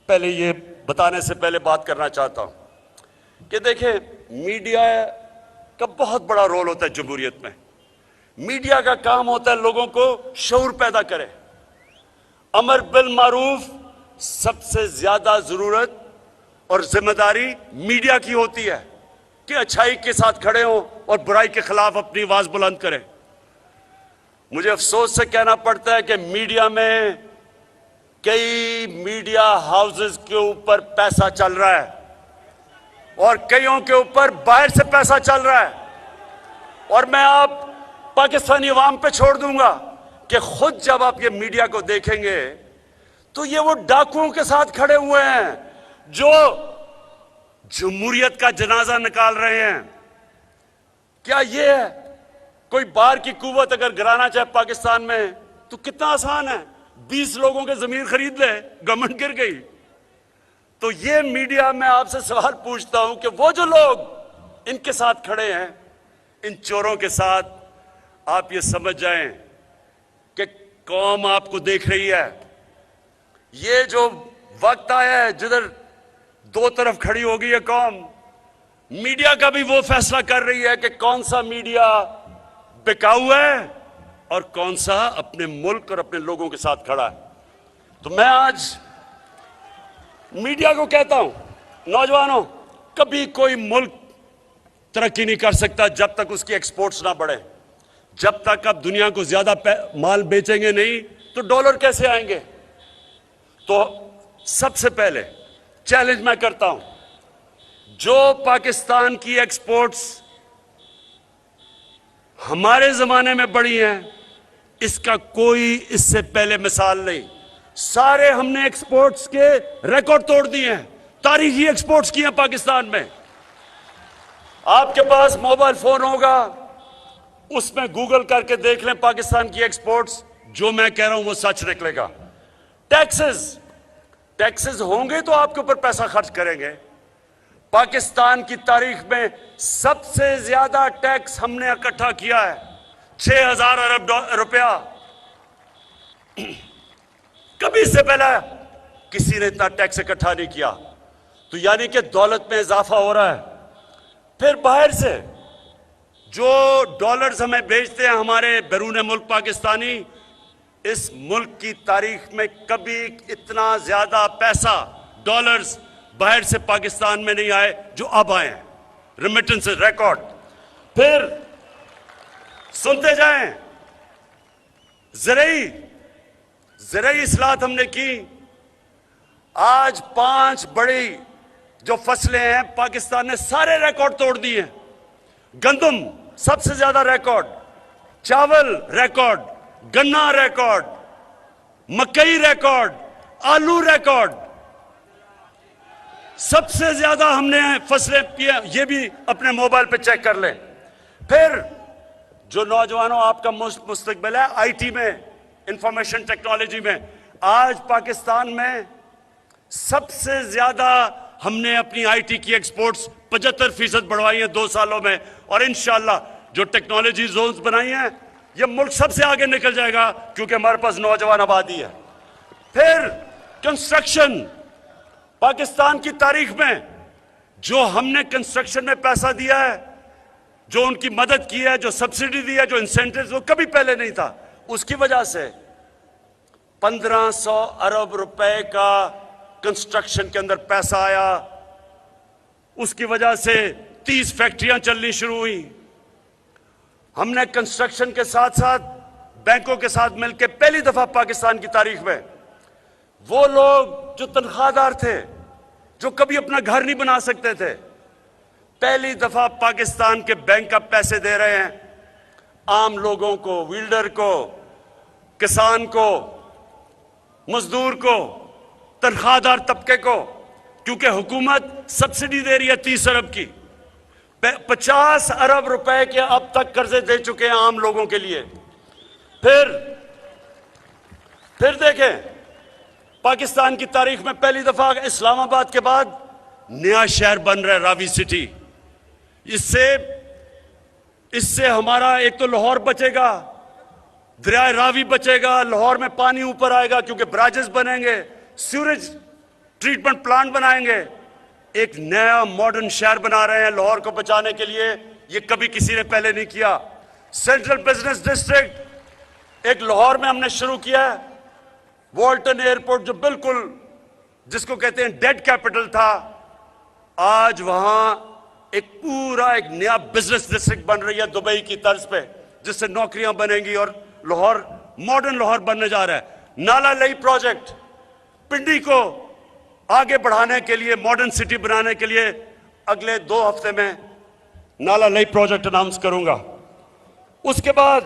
पहले ये बताने से पहले बात करना चाहता हूं कि देखें, मीडिया का बहुत बड़ा रोल होता है जमहूरियत में। मीडिया का काम होता है लोगों को शऊर पैदा करे। अमर बिल मारूफ सबसे ज्यादा जरूरत और जिम्मेदारी मीडिया की होती है कि अच्छाई के साथ खड़े हो और बुराई के खिलाफ अपनी आवाज बुलंद करें। मुझे अफसोस से कहना पड़ता है कि मीडिया में कई मीडिया हाउसेस के ऊपर पैसा चल रहा है और कईयों के ऊपर बाहर से पैसा चल रहा है। और मैं आप पाकिस्तानी अवाम पे छोड़ दूंगा कि खुद जब आप ये मीडिया को देखेंगे तो ये वो डाकुओं के साथ खड़े हुए हैं जो जमहूरियत का जनाजा निकाल रहे हैं। क्या ये है कोई बाहर की कुव्वत अगर गिराना चाहे पाकिस्तान में तो कितना आसान है, 20 लोगों के जमीन खरीद ले, गवर्नमेंट गिर गई। तो ये मीडिया में आपसे सवाल पूछता हूं कि वो जो लोग इनके साथ खड़े हैं, इन चोरों के साथ, आप ये समझ जाएं कि कौम आपको देख रही है। ये जो वक्त आया है जिधर दो तरफ खड़ी होगी ये कौम, मीडिया का भी वो फैसला कर रही है कि कौन सा मीडिया बिकाऊ है और कौन सा अपने मुल्क और अपने लोगों के साथ खड़ा है। तो मैं आज मीडिया को कहता हूं, नौजवानों, कभी कोई मुल्क तरक्की नहीं कर सकता जब तक उसकी एक्सपोर्ट्स ना बढ़े। जब तक आप दुनिया को ज्यादा माल बेचेंगे नहीं तो डॉलर कैसे आएंगे। तो सबसे पहले चैलेंज मैं करता हूं, जो पाकिस्तान की एक्सपोर्ट्स हमारे जमाने में बढ़ी हैं, इसका कोई इससे पहले मिसाल नहीं। सारे हमने एक्सपोर्ट्स के रिकॉर्ड तोड़ दिए हैं, तारीखी एक्सपोर्ट्स किए हैं पाकिस्तान में। आपके पास मोबाइल फोन होगा, उसमें गूगल करके देख लें पाकिस्तान की एक्सपोर्ट्स, जो मैं कह रहा हूं वो सच निकलेगा। टैक्सेस होंगे तो आपके ऊपर पैसा खर्च करेंगे। पाकिस्तान की तारीख में सबसे ज्यादा टैक्स हमने इकट्ठा किया है, 6,000 अरब रुपया। कभी से पहले किसी ने इतना टैक्स इकट्ठा नहीं किया। तो यानी कि दौलत में इजाफा हो रहा है। फिर बाहर से जो डॉलर्स हमें भेजते हैं हमारे बैरून मुल्क पाकिस्तानी, इस मुल्क की तारीख में कभी इतना ज्यादा पैसा डॉलर्स बाहर से पाकिस्तान में नहीं आए जो अब आए हैं। Remittance record. फिर सुनते जाएं, ज़राई इस्लाहत हमने की। आज 5 बड़ी जो फसलें हैं पाकिस्तान ने सारे रिकॉर्ड तोड़ दिए। गंदम सबसे ज्यादा रिकॉर्ड, चावल रिकॉर्ड, गन्ना रिकॉर्ड, मकई रिकॉर्ड, आलू रिकॉर्ड, सबसे ज्यादा हमने फसलें किए। ये भी अपने मोबाइल पे चेक कर लें। फिर जो नौजवानों आपका मुस्तकबिल है आईटी में, इंफॉर्मेशन टेक्नोलॉजी में, आज पाकिस्तान में सबसे ज्यादा हमने अपनी आईटी की एक्सपोर्ट्स 75% बढ़वाई है 2 सालों में। और इंशाल्लाह जो टेक्नोलॉजी जोन्स बनाई हैं, ये मुल्क सबसे आगे निकल जाएगा क्योंकि हमारे पास नौजवान आबादी है। फिर कंस्ट्रक्शन, पाकिस्तान की तारीख में जो हमने कंस्ट्रक्शन में पैसा दिया है, जो उनकी मदद की है, जो सब्सिडी दी है, जो इंसेंटिव्स, वो कभी पहले नहीं था। उसकी वजह से 1500 अरब रुपए का कंस्ट्रक्शन के अंदर पैसा आया। उसकी वजह से 30 फैक्ट्रियां चलनी शुरू हुई। हमने कंस्ट्रक्शन के साथ साथ बैंकों के साथ मिलकर पहली दफा पाकिस्तान की तारीख में वो लोग जो तनख्वाहदार थे, जो कभी अपना घर नहीं बना सकते थे, पहली दफा पाकिस्तान के बैंक का पैसे दे रहे हैं आम लोगों को, विल्डर को, किसान को, मजदूर को, तनख्वाहदार तबके को, क्योंकि हुकूमत सब्सिडी दे रही है 30 अरब की। 50 अरब रुपए के अब तक कर्जे दे चुके हैं आम लोगों के लिए। फिर देखें, पाकिस्तान की तारीख में पहली दफा इस्लामाबाद के बाद नया शहर बन रहा है, रावी सिटी। इससे हमारा एक तो लाहौर बचेगा, दरिया रावी बचेगा, लाहौर में पानी ऊपर आएगा क्योंकि ब्राजेस बनेंगे, सीवरेज ट्रीटमेंट प्लांट बनाएंगे। एक नया मॉडर्न शहर बना रहे हैं लाहौर को बचाने के लिए। ये कभी किसी ने पहले नहीं किया। सेंट्रल बिजनेस डिस्ट्रिक्ट एक लाहौर में हमने शुरू किया है। वॉल्टन एयरपोर्ट जो बिल्कुल जिसको कहते हैं डेड कैपिटल था, आज वहां एक नया बिजनेस डिस्ट्रिक्ट बन रही है दुबई की तर्ज पे, जिससे नौकरियां बनेंगी और लाहौर मॉडर्न लाहौर बनने जा रहा है। नाला लई प्रोजेक्ट पिंडी को आगे बढ़ाने के लिए, मॉडर्न सिटी बनाने के लिए अगले 2 हफ्ते में नाला लई प्रोजेक्ट अनाउंस करूंगा। उसके बाद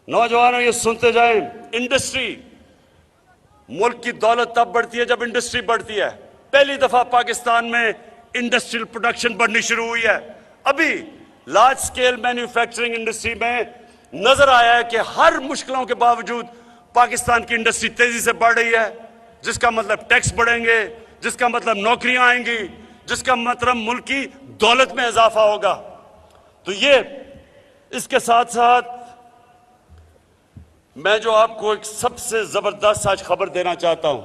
नौजवानों ये सुनते जाएं, इंडस्ट्री, मुल्क की दौलत तब बढ़ती है जब इंडस्ट्री बढ़ती है। पहली दफा पाकिस्तान में इंडस्ट्रियल प्रोडक्शन बढ़नी शुरू हुई है। अभी लार्ज स्केल मैन्युफैक्चरिंग इंडस्ट्री में नजर आया है कि हर मुश्किलों के बावजूद पाकिस्तान की इंडस्ट्री तेजी से बढ़ रही है, जिसका मतलब टैक्स बढ़ेंगे, जिसका मतलब नौकरियां आएंगी, जिसका मतलब मुल्क की दौलत में इजाफा होगा। तो ये इसके साथ साथ मैं जो आपको एक सबसे जबरदस्त आज खबर देना चाहता हूं,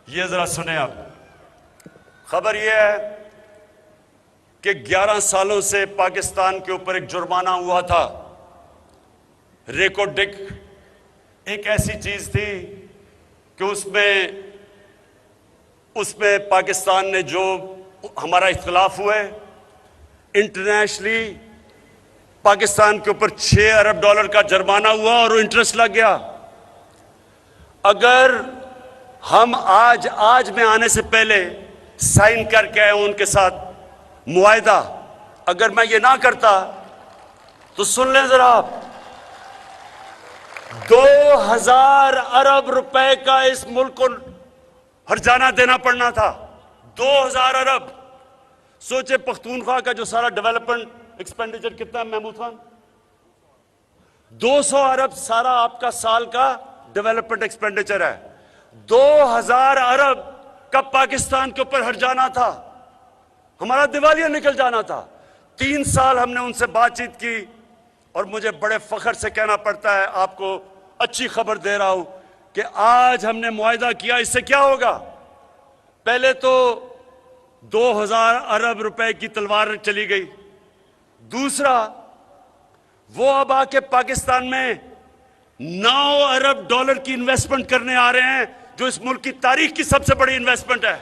ये जरा सुने आप। खबर यह है कि 11 सालों से पाकिस्तान के ऊपर एक जुर्माना हुआ था। रेकोडिक एक ऐसी चीज थी कि उसमें पाकिस्तान ने जो हमारा इख्तिलाफ हुए, इंटरनेशनली पाकिस्तान के ऊपर 6 अरब डॉलर का जुर्माना हुआ और इंटरेस्ट लग गया। अगर हम आज में आने से पहले साइन करके आए उनके साथ मुआहदा, अगर मैं ये ना करता तो सुन लें जरा आप, 2000 अरब रुपए का इस मुल्क को हर्जाना देना पड़ना था। 2000 अरब। सोचे पख्तूनख्वा का जो सारा डेवलपमेंट एक्सपेंडिचर कितना है महमूद खान? 200 अरब सारा आपका साल का डेवलपमेंट एक्सपेंडिचर है। 2000 अरब कब पाकिस्तान के ऊपर हट जाना था, हमारा दिवालिया निकल जाना था। 3 साल हमने उनसे बातचीत की और मुझे बड़े फख्र से कहना पड़ता है, आपको अच्छी खबर दे रहा हूं कि आज हमने मुआहिदा किया। इससे क्या होगा? पहले तो 2000 अरब रुपए की तलवार चली गई। दूसरा, वो अब आके पाकिस्तान में 9 अरब डॉलर की इन्वेस्टमेंट करने आ रहे हैं, जो इस मुल्क की तारीख की सबसे बड़ी इन्वेस्टमेंट है।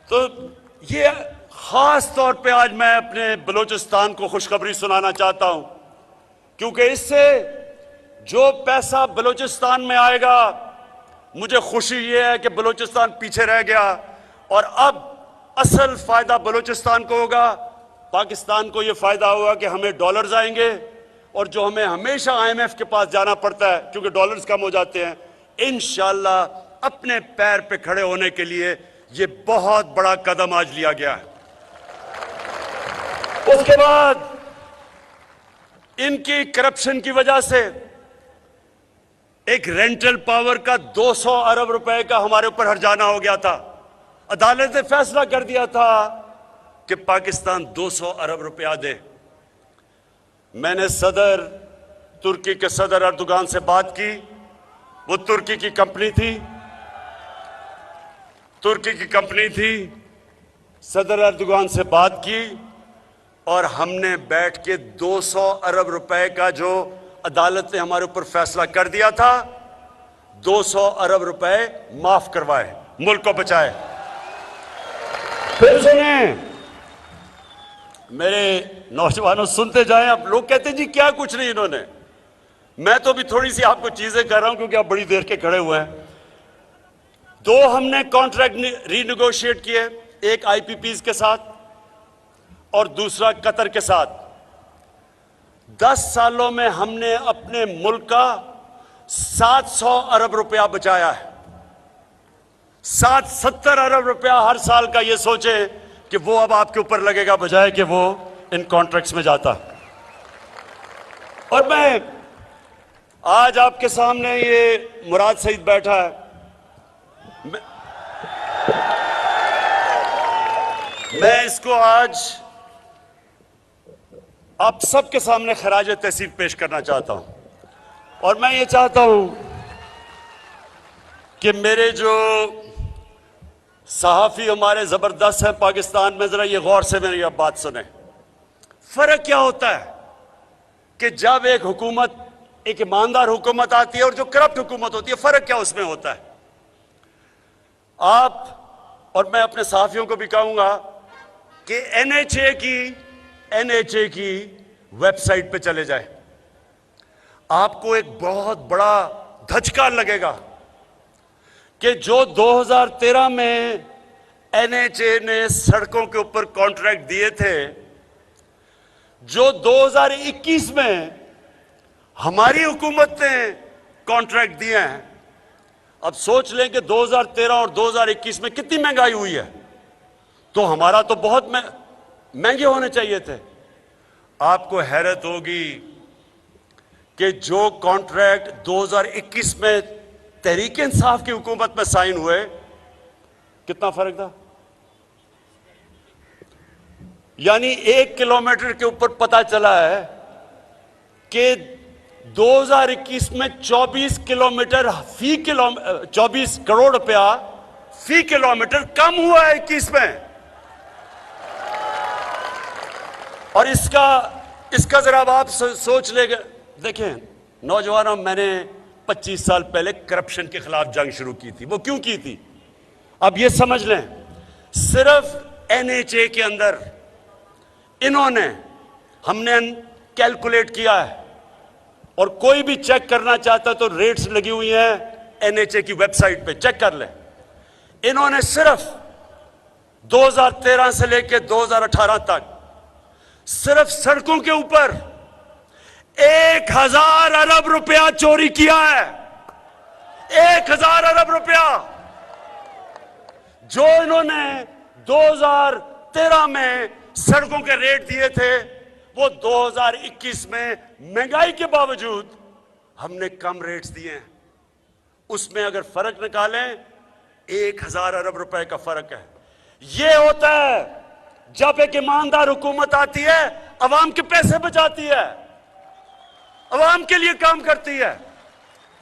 तो ये खास तौर पे आज मैं अपने बलूचिस्तान को खुशखबरी सुनाना चाहता हूं, क्योंकि इससे जो पैसा बलूचिस्तान में आएगा, मुझे खुशी ये है कि बलूचिस्तान पीछे रह गया और अब असल फायदा बलूचिस्तान को होगा। पाकिस्तान को यह फायदा होगा कि हमें डॉलर्स आएंगे, और जो हमें हमेशा IMF के पास जाना पड़ता है क्योंकि डॉलर्स कम हो जाते हैं, इंशाल्लाह अपने पैर पे खड़े होने के लिए ये बहुत बड़ा कदम आज लिया गया है। उसके बाद इनकी करप्शन की वजह से एक रेंटल पावर का 200 अरब रुपए का हमारे ऊपर हर्जाना हो गया था। अदालत ने फैसला कर दिया था कि पाकिस्तान 200 अरब रुपया दे। मैंने तुर्की के सदर अर्दोगान से बात की। वो तुर्की की कंपनी थी। सदर अर्दोगान से बात की और हमने बैठ के 200 अरब रुपए का जो अदालत ने हमारे ऊपर फैसला कर दिया था, 200 अरब रुपए माफ करवाए, मुल्क को बचाए। फिर सुने मेरे नौजवानों, सुनते जाएं। अब लोग कहते हैं जी क्या कुछ नहीं इन्होंने, मैं तो भी थोड़ी सी आपको चीजें कर रहा हूं क्योंकि आप बड़ी देर के खड़े हुए हैं। 2 हमने कॉन्ट्रैक्ट रीनेगोशिएट किए, एक IPPs के साथ और दूसरा कतर के साथ। 10 सालों में हमने अपने मुल्क का 700 अरब रुपया बचाया है। 70 अरब रुपया हर साल का। ये सोचे कि वो अब आपके ऊपर लगेगा बजाय कि वो इन कॉन्ट्रैक्ट्स में जाता। और मैं आज आपके सामने ये मुराद सईद बैठा है, मैं इसको आज आप सबके सामने खराज तहसीन पेश करना चाहता हूं। और मैं ये चाहता हूं कि मेरे जो सहाफी हमारे जबरदस्त हैं पाकिस्तान में, जरा ये गौर से मेरी अब बात सुने। फर्क क्या होता है कि जब एक हुकूमत, एक ईमानदार हुकूमत आती है और जो करप्ट हुकूमत होती है, फर्क क्या उसमें होता है? आप और मैं अपने सहाफियों को भी कहूंगा कि NHA की वेबसाइट पे चले जाए, आपको एक बहुत बड़ा धचका लगेगा कि जो 2013 में NHA ने सड़कों के ऊपर कॉन्ट्रैक्ट दिए थे, जो 2021 में हमारी हुकूमत ने कॉन्ट्रैक्ट दिए हैं। अब सोच लें कि 2013 और 2021 में कितनी महंगाई हुई है, तो हमारा तो बहुत महंगे होने चाहिए थे। आपको हैरत होगी कि जो कॉन्ट्रैक्ट 2021 में तहरीक इंसाफ की हुकूमत में साइन हुए, कितना फर्क था? यानी 1 किलोमीटर के ऊपर पता चला है कि 2021 में 24 करोड़ रुपया फी किलोमीटर कम हुआ है 21 में। और इसका जरा आप सोच लेंगे। देखें नौजवानों, मैंने 25 साल पहले करप्शन के खिलाफ जंग शुरू की थी। वो क्यों की थी? अब ये समझ लें, सिर्फ NHA के अंदर हमने कैलकुलेट किया है, और कोई भी चेक करना चाहता तो रेट्स लगी हुई हैं NHA की वेबसाइट पे, चेक कर ले। इन्होंने सिर्फ 2013 से लेकर 2018 तक सिर्फ सड़कों के ऊपर 1000 अरब रुपया चोरी किया है। 1000 अरब रुपया जो इन्होंने 2013 में सड़कों के रेट दिए थे वो 2021 में महंगाई के बावजूद हमने कम रेट्स दिए हैं। उसमें अगर फर्क निकालें 1000 अरब रुपए का फर्क है। यह होता है जब एक ईमानदार हुकूमत आती है, अवाम के पैसे बचाती है, अवाम के लिए काम करती है।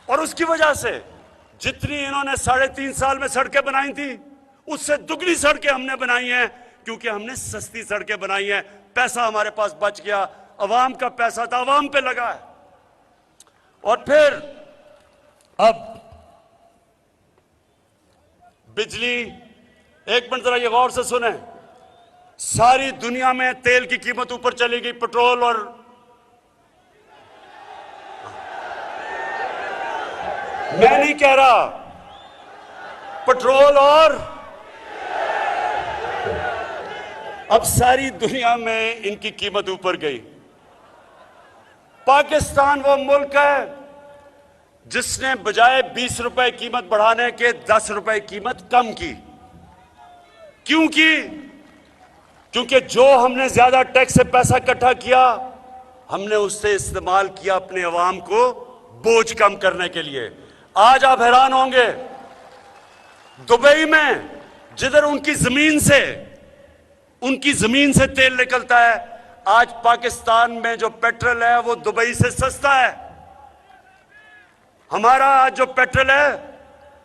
और उसकी वजह से जितनी इन्होंने 3.5 साल में सड़कें बनाई थी उससे दुगनी सड़कें हमने बनाई हैं, क्योंकि हमने सस्ती सड़कें बनाई हैं। पैसा हमारे पास बच गया, अवाम का पैसा था, अवाम पे लगा है। और फिर अब बिजली, एक मिनट जरा ये गौर से सुने, सारी दुनिया में तेल की कीमत ऊपर चली गई, पेट्रोल और मैं नहीं कह रहा, पेट्रोल और अब सारी दुनिया में इनकी कीमत ऊपर गई। पाकिस्तान वो मुल्क है जिसने बजाय 20 रुपए कीमत बढ़ाने के 10 रुपए कीमत कम की। क्यों की? क्योंकि जो हमने ज्यादा टैक्स से पैसा इकट्ठा किया, हमने उससे इस्तेमाल किया अपने अवाम को बोझ कम करने के लिए। आज आप हैरान होंगे, दुबई में जिधर उनकी जमीन से तेल निकलता है, आज पाकिस्तान में जो पेट्रोल है वो दुबई से सस्ता है। हमारा आज जो पेट्रोल है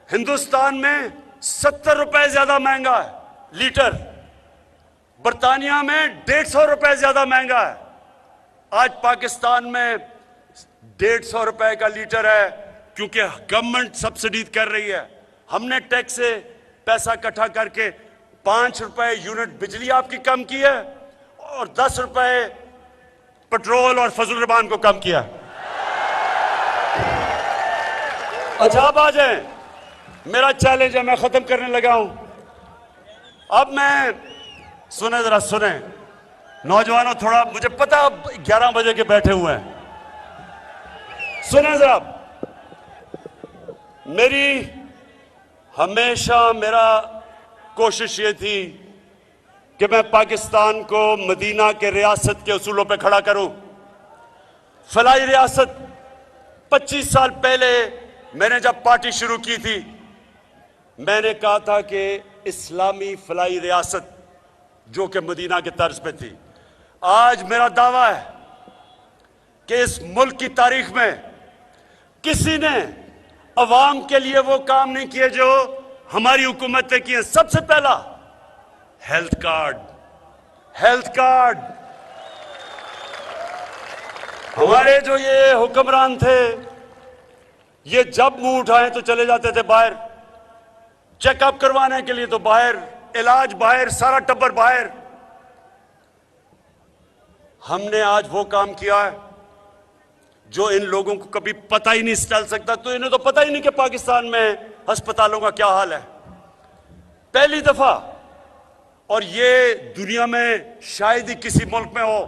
हिंदुस्तान में 70 रुपए ज्यादा महंगा है लीटर, बर्तानिया में 150 रुपए ज्यादा महंगा है। आज पाकिस्तान में 150 रुपए का लीटर है, क्योंकि गवर्नमेंट सब्सिडी कर रही है। हमने टैक्स से पैसा इकट्ठा करके 5 रुपए यूनिट बिजली आपकी कम की है और 10 रुपए पेट्रोल और फजल रहमान को कम किया। अच्छा अब आ जाए, मेरा चैलेंज है, मैं खत्म करने लगा हूं। अब मैं सुने जरा सुने नौजवानों, थोड़ा मुझे पता अब 11 बजे के बैठे हुए हैं, सुने जरा। मेरा कोशिश ये थी कि मैं पाकिस्तान को मदीना के रियासत के उसूलों पे खड़ा करूं। फलाई रियासत 25 साल पहले मैंने जब पार्टी शुरू की थी, मैंने कहा था कि इस्लामी फलाई रियासत जो कि मदीना के तर्ज पे थी। आज मेरा दावा है कि इस मुल्क की तारीख में किसी ने अवाम के लिए वो काम नहीं किए जो हमारी हुकूमत ने किए। सबसे पहला हेल्थ कार्ड। हमारे जो ये हुक्मरान थे, ये जब मुंह उठाए तो चले जाते थे बाहर, चेकअप करवाने के लिए तो बाहर, इलाज बाहर, सारा टब्बर बाहर। हमने आज वो काम किया है जो इन लोगों को कभी पता ही नहीं चल सकता। तो इन्हें तो पता ही नहीं कि पाकिस्तान में अस्पतालों का क्या हाल है, पहली दफा। और ये दुनिया में शायद ही किसी मुल्क में हो।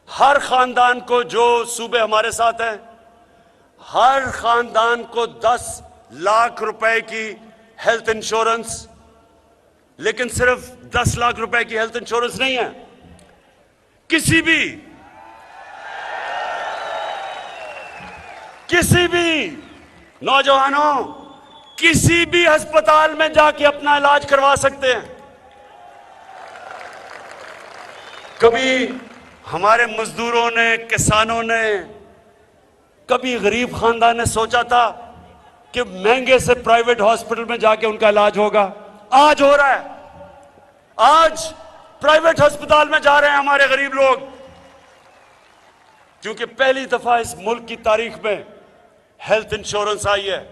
हर खानदान को, जो सूबे हमारे साथ हैं, हर खानदान को 10 लाख रुपए की हेल्थ इंश्योरेंस, लेकिन सिर्फ 10 लाख रुपए की हेल्थ इंश्योरेंस नहीं है। किसी भी नौजवानों किसी भी अस्पताल में जाके अपना इलाज करवा सकते हैं। कभी हमारे मजदूरों ने, किसानों ने, कभी गरीब खानदान ने सोचा था कि महंगे से प्राइवेट हॉस्पिटल में जाके उनका इलाज होगा? आज हो रहा है। आज प्राइवेट अस्पताल में जा रहे हैं हमारे गरीब लोग, क्योंकि पहली दफा इस मुल्क की तारीख में हेल्थ इंश्योरेंस आई है।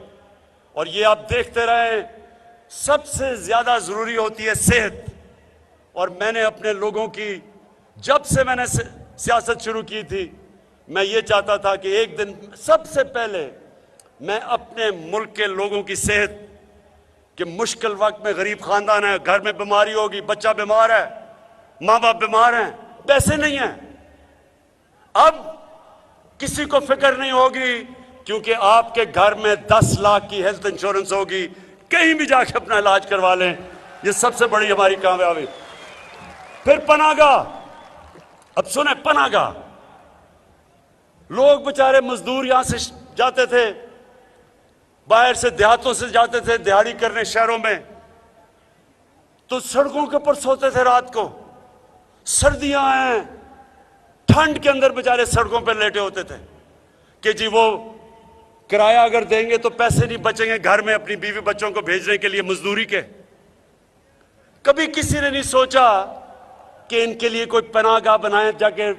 और ये आप देखते रहे, सबसे ज्यादा जरूरी होती है सेहत। और मैंने अपने लोगों की, जब से मैंने सियासत शुरू की थी, मैं ये चाहता था कि एक दिन सबसे पहले मैं अपने मुल्क के लोगों की सेहत, कि मुश्किल वक्त में गरीब खानदान है, घर में बीमारी होगी, बच्चा बीमार है, माँ बाप बीमार हैं, पैसे नहीं हैं, अब किसी को फिक्र नहीं होगी, क्योंकि आपके घर में 10 लाख की हेल्थ इंश्योरेंस होगी। कहीं भी जाके अपना इलाज करवा लें। ये सबसे बड़ी हमारी कामयाबी। फिर पनाहगाह, अब सुने पनाहगाह, लोग बेचारे मजदूर यहां से जाते थे, बाहर से देहातों से जाते थे दिहाड़ी करने शहरों में, तो सड़कों के ऊपर सोते थे रात को। सर्दियां हैं, ठंड के अंदर बेचारे सड़कों पर लेटे होते थे कि जी वो किराया अगर देंगे तो पैसे नहीं बचेंगे घर में अपनी बीवी बच्चों को भेजने के लिए मजदूरी के। कभी किसी ने नहीं सोचा कि इनके लिए कोई पनाहगाह बनाए, जाके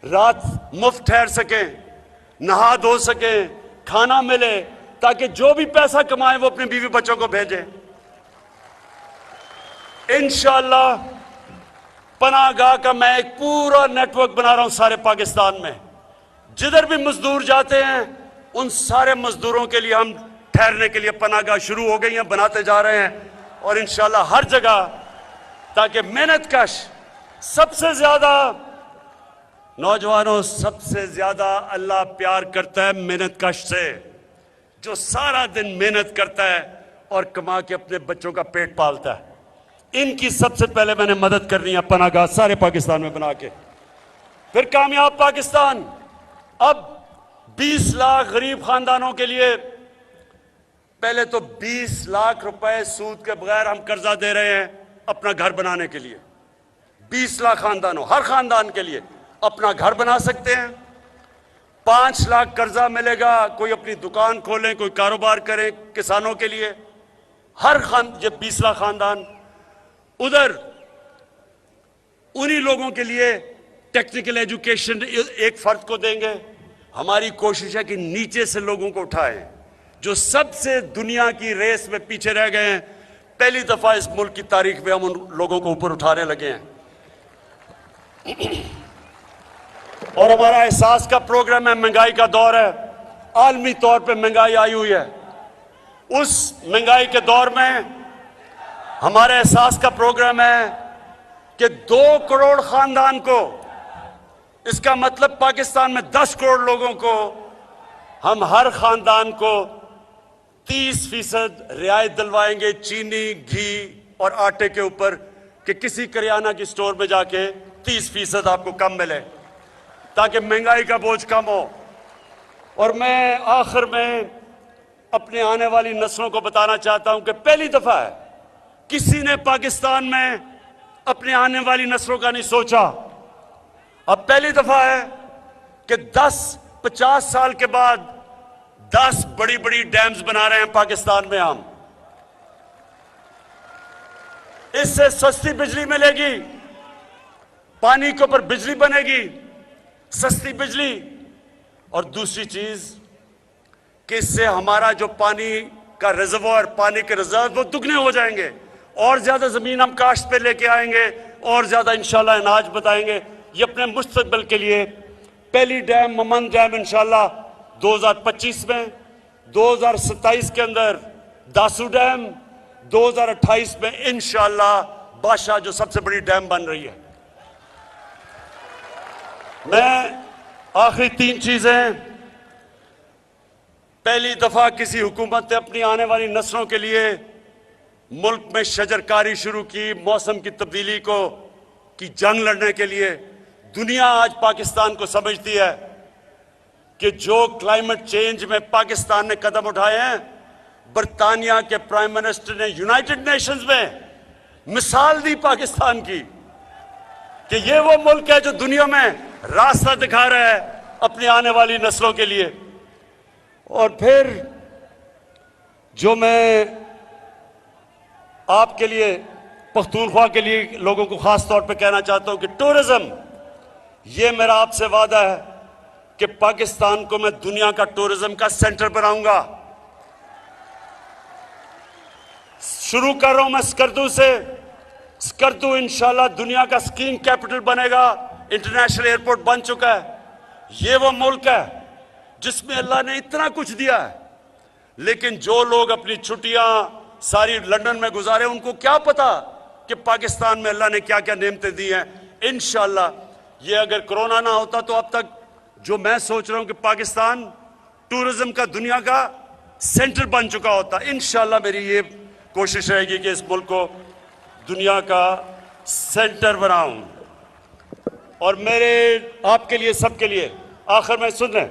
रात मुफ्त ठहर सके, नहा धो सके, खाना मिले, ताकि जो भी पैसा कमाए वो अपनी बीवी बच्चों को भेजे। इंशाअल्लाह पनाहगाह का मैं एक पूरा नेटवर्क बना रहा हूं सारे पाकिस्तान में। जिधर भी मजदूर जाते हैं उन सारे मजदूरों के लिए हम ठहरने के लिए पनाहगाह शुरू हो गई हैं, बनाते जा रहे हैं। और इंशाअल्लाह हर जगह, ताकि मेहनतकश, सबसे ज्यादा नौजवानों, सबसे ज्यादा अल्लाह प्यार करता है मेहनतकश से, जो सारा दिन मेहनत करता है और कमा के अपने बच्चों का पेट पालता है। इनकी सबसे पहले मैंने मदद करनी है पनाहगाह सारे पाकिस्तान में बना के। फिर कामयाब पाकिस्तान। अब 20 लाख गरीब खानदानों के लिए, पहले तो 20 लाख रुपए सूद के बगैर हम कर्जा दे रहे हैं अपना घर बनाने के लिए। 20 लाख खानदानों, हर खानदान के लिए अपना घर बना सकते हैं। 5 लाख कर्जा मिलेगा, कोई अपनी दुकान खोलें, कोई कारोबार करें किसानों के लिए। हर ये 20 लाख खानदान। उधर उन्हीं लोगों के लिए टेक्निकल एजुकेशन एक फर्द को देंगे। हमारी कोशिश है कि नीचे से लोगों को उठाएं, जो सबसे दुनिया की रेस में पीछे रह गए हैं। पहली दफा इस मुल्क की तारीख में हम उन लोगों को ऊपर उठाने लगे हैं। और हमारा एहसास का प्रोग्राम है, महंगाई का दौर है, आलमी तौर पे महंगाई आई हुई है। उस महंगाई के दौर में हमारे एहसास का प्रोग्राम है कि 2 करोड़ खानदान को, इसका मतलब पाकिस्तान में 10 करोड़ लोगों को, हम हर खानदान को 30% रियायत दिलवाएंगे चीनी, घी और आटे के ऊपर, कि किसी करियाना की स्टोर में जाके 30% आपको कम मिले, ताकि महंगाई का बोझ कम हो। और मैं आखिर में अपने आने वाली नस्लों को बताना चाहता हूं कि पहली दफा है किसी ने पाकिस्तान में अपने आने वाली नस्लों का नहीं सोचा। अब पहली दफा है कि 10-50 साल के बाद 10 बड़ी बड़ी डैम्स बना रहे हैं पाकिस्तान में हम। इससे सस्ती बिजली मिलेगी, पानी के ऊपर बिजली बनेगी, सस्ती बिजली। और दूसरी चीज कि इससे हमारा जो पानी का रिजर्वोयर, पानी के रिजर्व, वो दुगने हो जाएंगे। और ज्यादा जमीन हम काश्त पे लेके आएंगे और ज्यादा इंशाल्लाह अनाज बताएंगे। ये अपने मुस्तकबिल के लिए पहली डैम ममन डैम इंशाल्लाह 2025 में, 2027 के अंदर दासू डैम, 2028 में इंशाल्लाह बादशाह जो सबसे बड़ी डैम बन रही है। मैं आखिरी 3 चीजें, पहली दफा किसी हुकूमत ने अपनी आने वाली नस्लों के लिए मुल्क में शजरकारी शुरू की, मौसम की तब्दीली को की जंग लड़ने के लिए। दुनिया आज पाकिस्तान को समझती है कि जो क्लाइमेट चेंज में पाकिस्तान ने कदम उठाए हैं, बरतानिया के प्राइम मिनिस्टर ने यूनाइटेड नेशंस में मिसाल दी पाकिस्तान की कि ये वो मुल्क है जो दुनिया में रास्ता दिखा रहा है अपनी आने वाली नस्लों के लिए। और फिर जो मैं आपके लिए, पख्तूनख्वा के लिए लोगों को खास तौर पे कहना चाहता हूं कि टूरिज्म, ये मेरा आपसे वादा है कि पाकिस्तान को मैं दुनिया का टूरिज्म का सेंटर बनाऊंगा। शुरू कर रहा हूं मैं स्कर्दू से। स्कर्दू इंशाल्लाह दुनिया का स्कीइंग कैपिटल बनेगा, इंटरनेशनल एयरपोर्ट बन चुका है। ये वो मुल्क है जिसमें अल्लाह ने इतना कुछ दिया है, लेकिन जो लोग अपनी छुट्टियां सारी लंदन में गुजारे, उनको क्या पता कि पाकिस्तान में अल्लाह ने क्या क्या नेमतें दी हैं। इंशाल्लाह ये अगर कोरोना ना होता तो अब तक जो मैं सोच रहा हूं कि पाकिस्तान टूरिज्म का दुनिया का सेंटर बन चुका होता। इंशाल्लाह मेरी ये कोशिश रहेगी कि इस मुल्क को दुनिया का सेंटर बनाऊं। और मेरे आपके लिए, सबके लिए आखिर में सुन लें,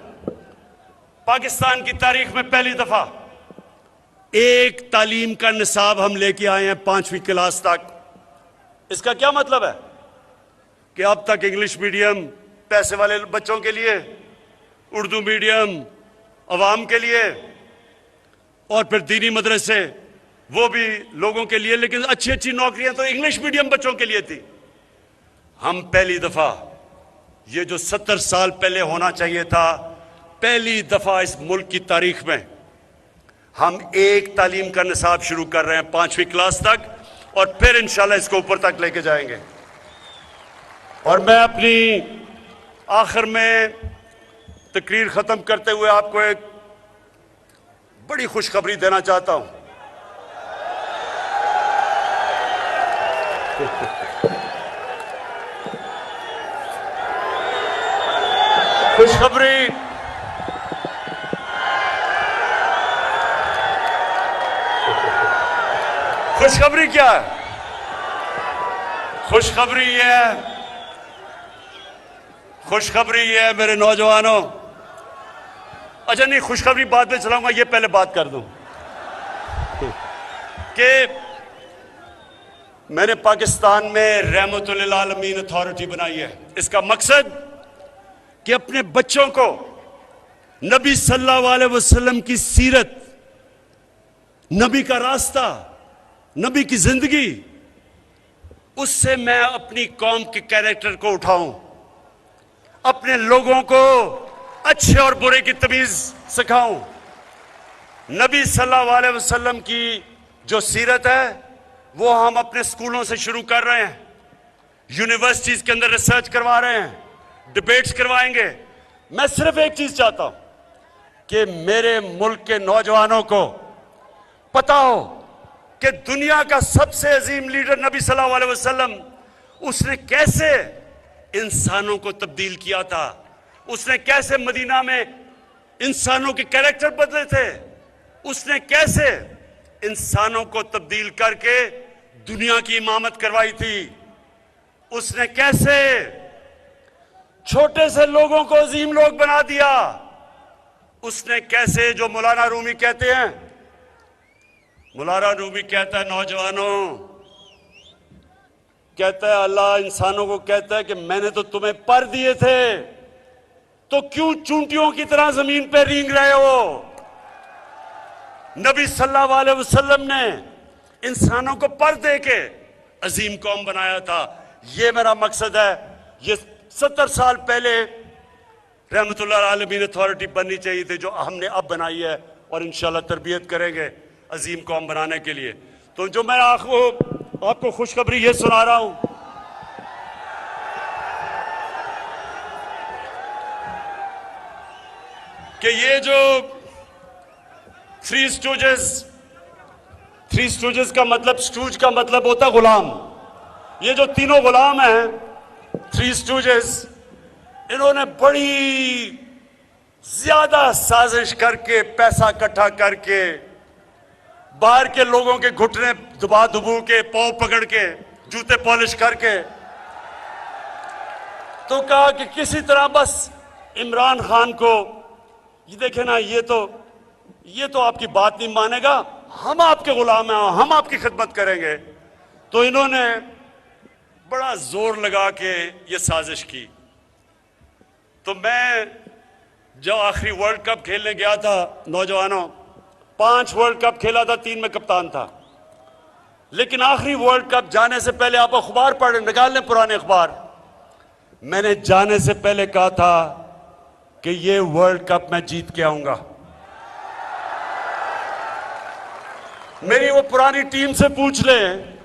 पाकिस्तान की तारीख में पहली दफा एक तालीम का निसाब हम लेके आए हैं 5वीं क्लास तक। इसका क्या मतलब है कि अब तक इंग्लिश मीडियम पैसे वाले बच्चों के लिए, उर्दू मीडियम अवाम के लिए, और फिर दीनी मदरसे वो भी लोगों के लिए, लेकिन अच्छी अच्छी नौकरियां तो इंग्लिश मीडियम बच्चों के लिए थी। हम पहली दफा, ये जो 70 साल पहले होना चाहिए था, पहली दफा इस मुल्क की तारीख में हम एक तालीम का निसाब शुरू कर रहे हैं 5वीं क्लास तक, और फिर इंशाल्लाह इसको ऊपर तक लेके जाएंगे। और मैं अपनी आखिर में तकरीर खत्म करते हुए आपको एक बड़ी खुशखबरी देना चाहता हूं। खुशखबरी खुशखबरी क्या है? खुशखबरी ये है मेरे नौजवानों। अच्छा नहीं, खुशखबरी बाद में चलाऊंगा, ये पहले बात कर दूं कि मैंने पाकिस्तान में रहमतुल आलमीन अथॉरिटी बनाई है। इसका मकसद कि अपने बच्चों को नबी सल्लल्लाहु अलैहि वसल्लम की सीरत, नबी का रास्ता, नबी की जिंदगी, उससे मैं अपनी कौम के कैरेक्टर को उठाऊं, अपने लोगों को अच्छे और बुरे की तमीज सिखाऊं। नबी सल्लल्लाहु अलैहि वसल्लम की जो सीरत है वो हम अपने स्कूलों से शुरू कर रहे हैं, यूनिवर्सिटीज के अंदर रिसर्च करवा रहे हैं, डिबेट्स करवाएंगे। मैं सिर्फ एक चीज चाहता हूं कि मेरे मुल्क के नौजवानों को पता हो कि दुनिया का सबसे अजीम लीडर नबी सल्लल्लाहु अलैहि वसल्लम, उसने कैसे इंसानों को तब्दील किया था, उसने कैसे मदीना में इंसानों के कैरेक्टर बदले थे, उसने कैसे इंसानों को तब्दील करके दुनिया की इमामत करवाई थी, उसने कैसे छोटे से लोगों को अजीम लोग बना दिया, उसने कैसे, जो मौलाना रूमी कहते हैं, मौलाना रूमी कहता है नौजवानों, कहता है अल्लाह इंसानों को कहता है कि मैंने तो तुम्हें पर दिए थे, तो क्यों चूंटियों की तरह जमीन पे रेंग रहे हो? नबी सल्लल्लाहु अलैहि वसल्लम ने इंसानों को पर दे के अजीम कौम बनाया था। ये मेरा मकसद है। ये 70 साल पहले रहमतुल्लाह आलमीन अथॉरिटी बननी चाहिए थी, जो हमने अब बनाई है, और इंशाल्लाह तरबियत करेंगे अजीम कौम बनाने के लिए। तो जो मैं आपको खुशखबरी ये सुना रहा हूं कि ये जो थ्री स्टूजेस का मतलब, स्टूज का मतलब होता गुलाम। ये जो तीनों गुलाम हैं, थ्री स्टूजेस, इन्होंने बड़ी ज्यादा साजिश करके, पैसा इकट्ठा करके, बाहर के लोगों के घुटने दबा दुबू के, पांव पकड़ के, जूते पॉलिश करके, तो कहा कि किसी तरह बस इमरान खान को, ये देखे ना, ये तो आपकी बात नहीं मानेगा, हम आपके गुलाम हैं, हम आपकी खिदमत करेंगे। तो इन्होंने बड़ा जोर लगा के ये साजिश की। तो मैं जब आखिरी वर्ल्ड कप खेलने गया था, नौजवानों, 5 वर्ल्ड कप खेला था, 3 में कप्तान था, लेकिन आखिरी वर्ल्ड कप जाने से पहले, आप अखबार पढ़ निकाल लें, पुराने अखबार, मैंने जाने से पहले कहा था कि ये वर्ल्ड कप मैं जीत के आऊंगा। मेरी वो पुरानी टीम से पूछ लें,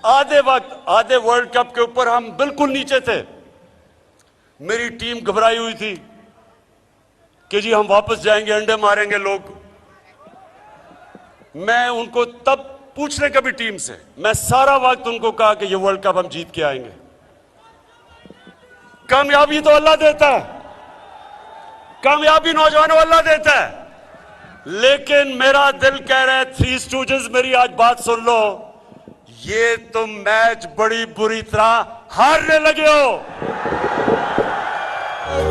आधे वर्ल्ड कप के ऊपर हम बिल्कुल नीचे थे, मेरी टीम घबराई हुई थी कि जी हम वापस जाएंगे, अंडे मारेंगे लोग। मैं उनको तब पूछने कभी टीम से, मैं सारा वक्त उनको कहा कि ये वर्ल्ड कप हम जीत के आएंगे। कामयाबी तो अल्लाह देता है, कामयाबी नौजवानों अल्लाह देता है, लेकिन मेरा दिल कह रहा है, थ्री स्टूडेंट्स, मेरी आज बात सुन लो, ये तुम मैच बड़ी बुरी तरह हारने लगे हो।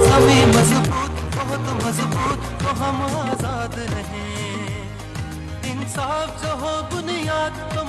हमें मजबूत, बहुत मजबूत, तो हम आजाद रहें। इंसाफ जो हो बुनियाद, तो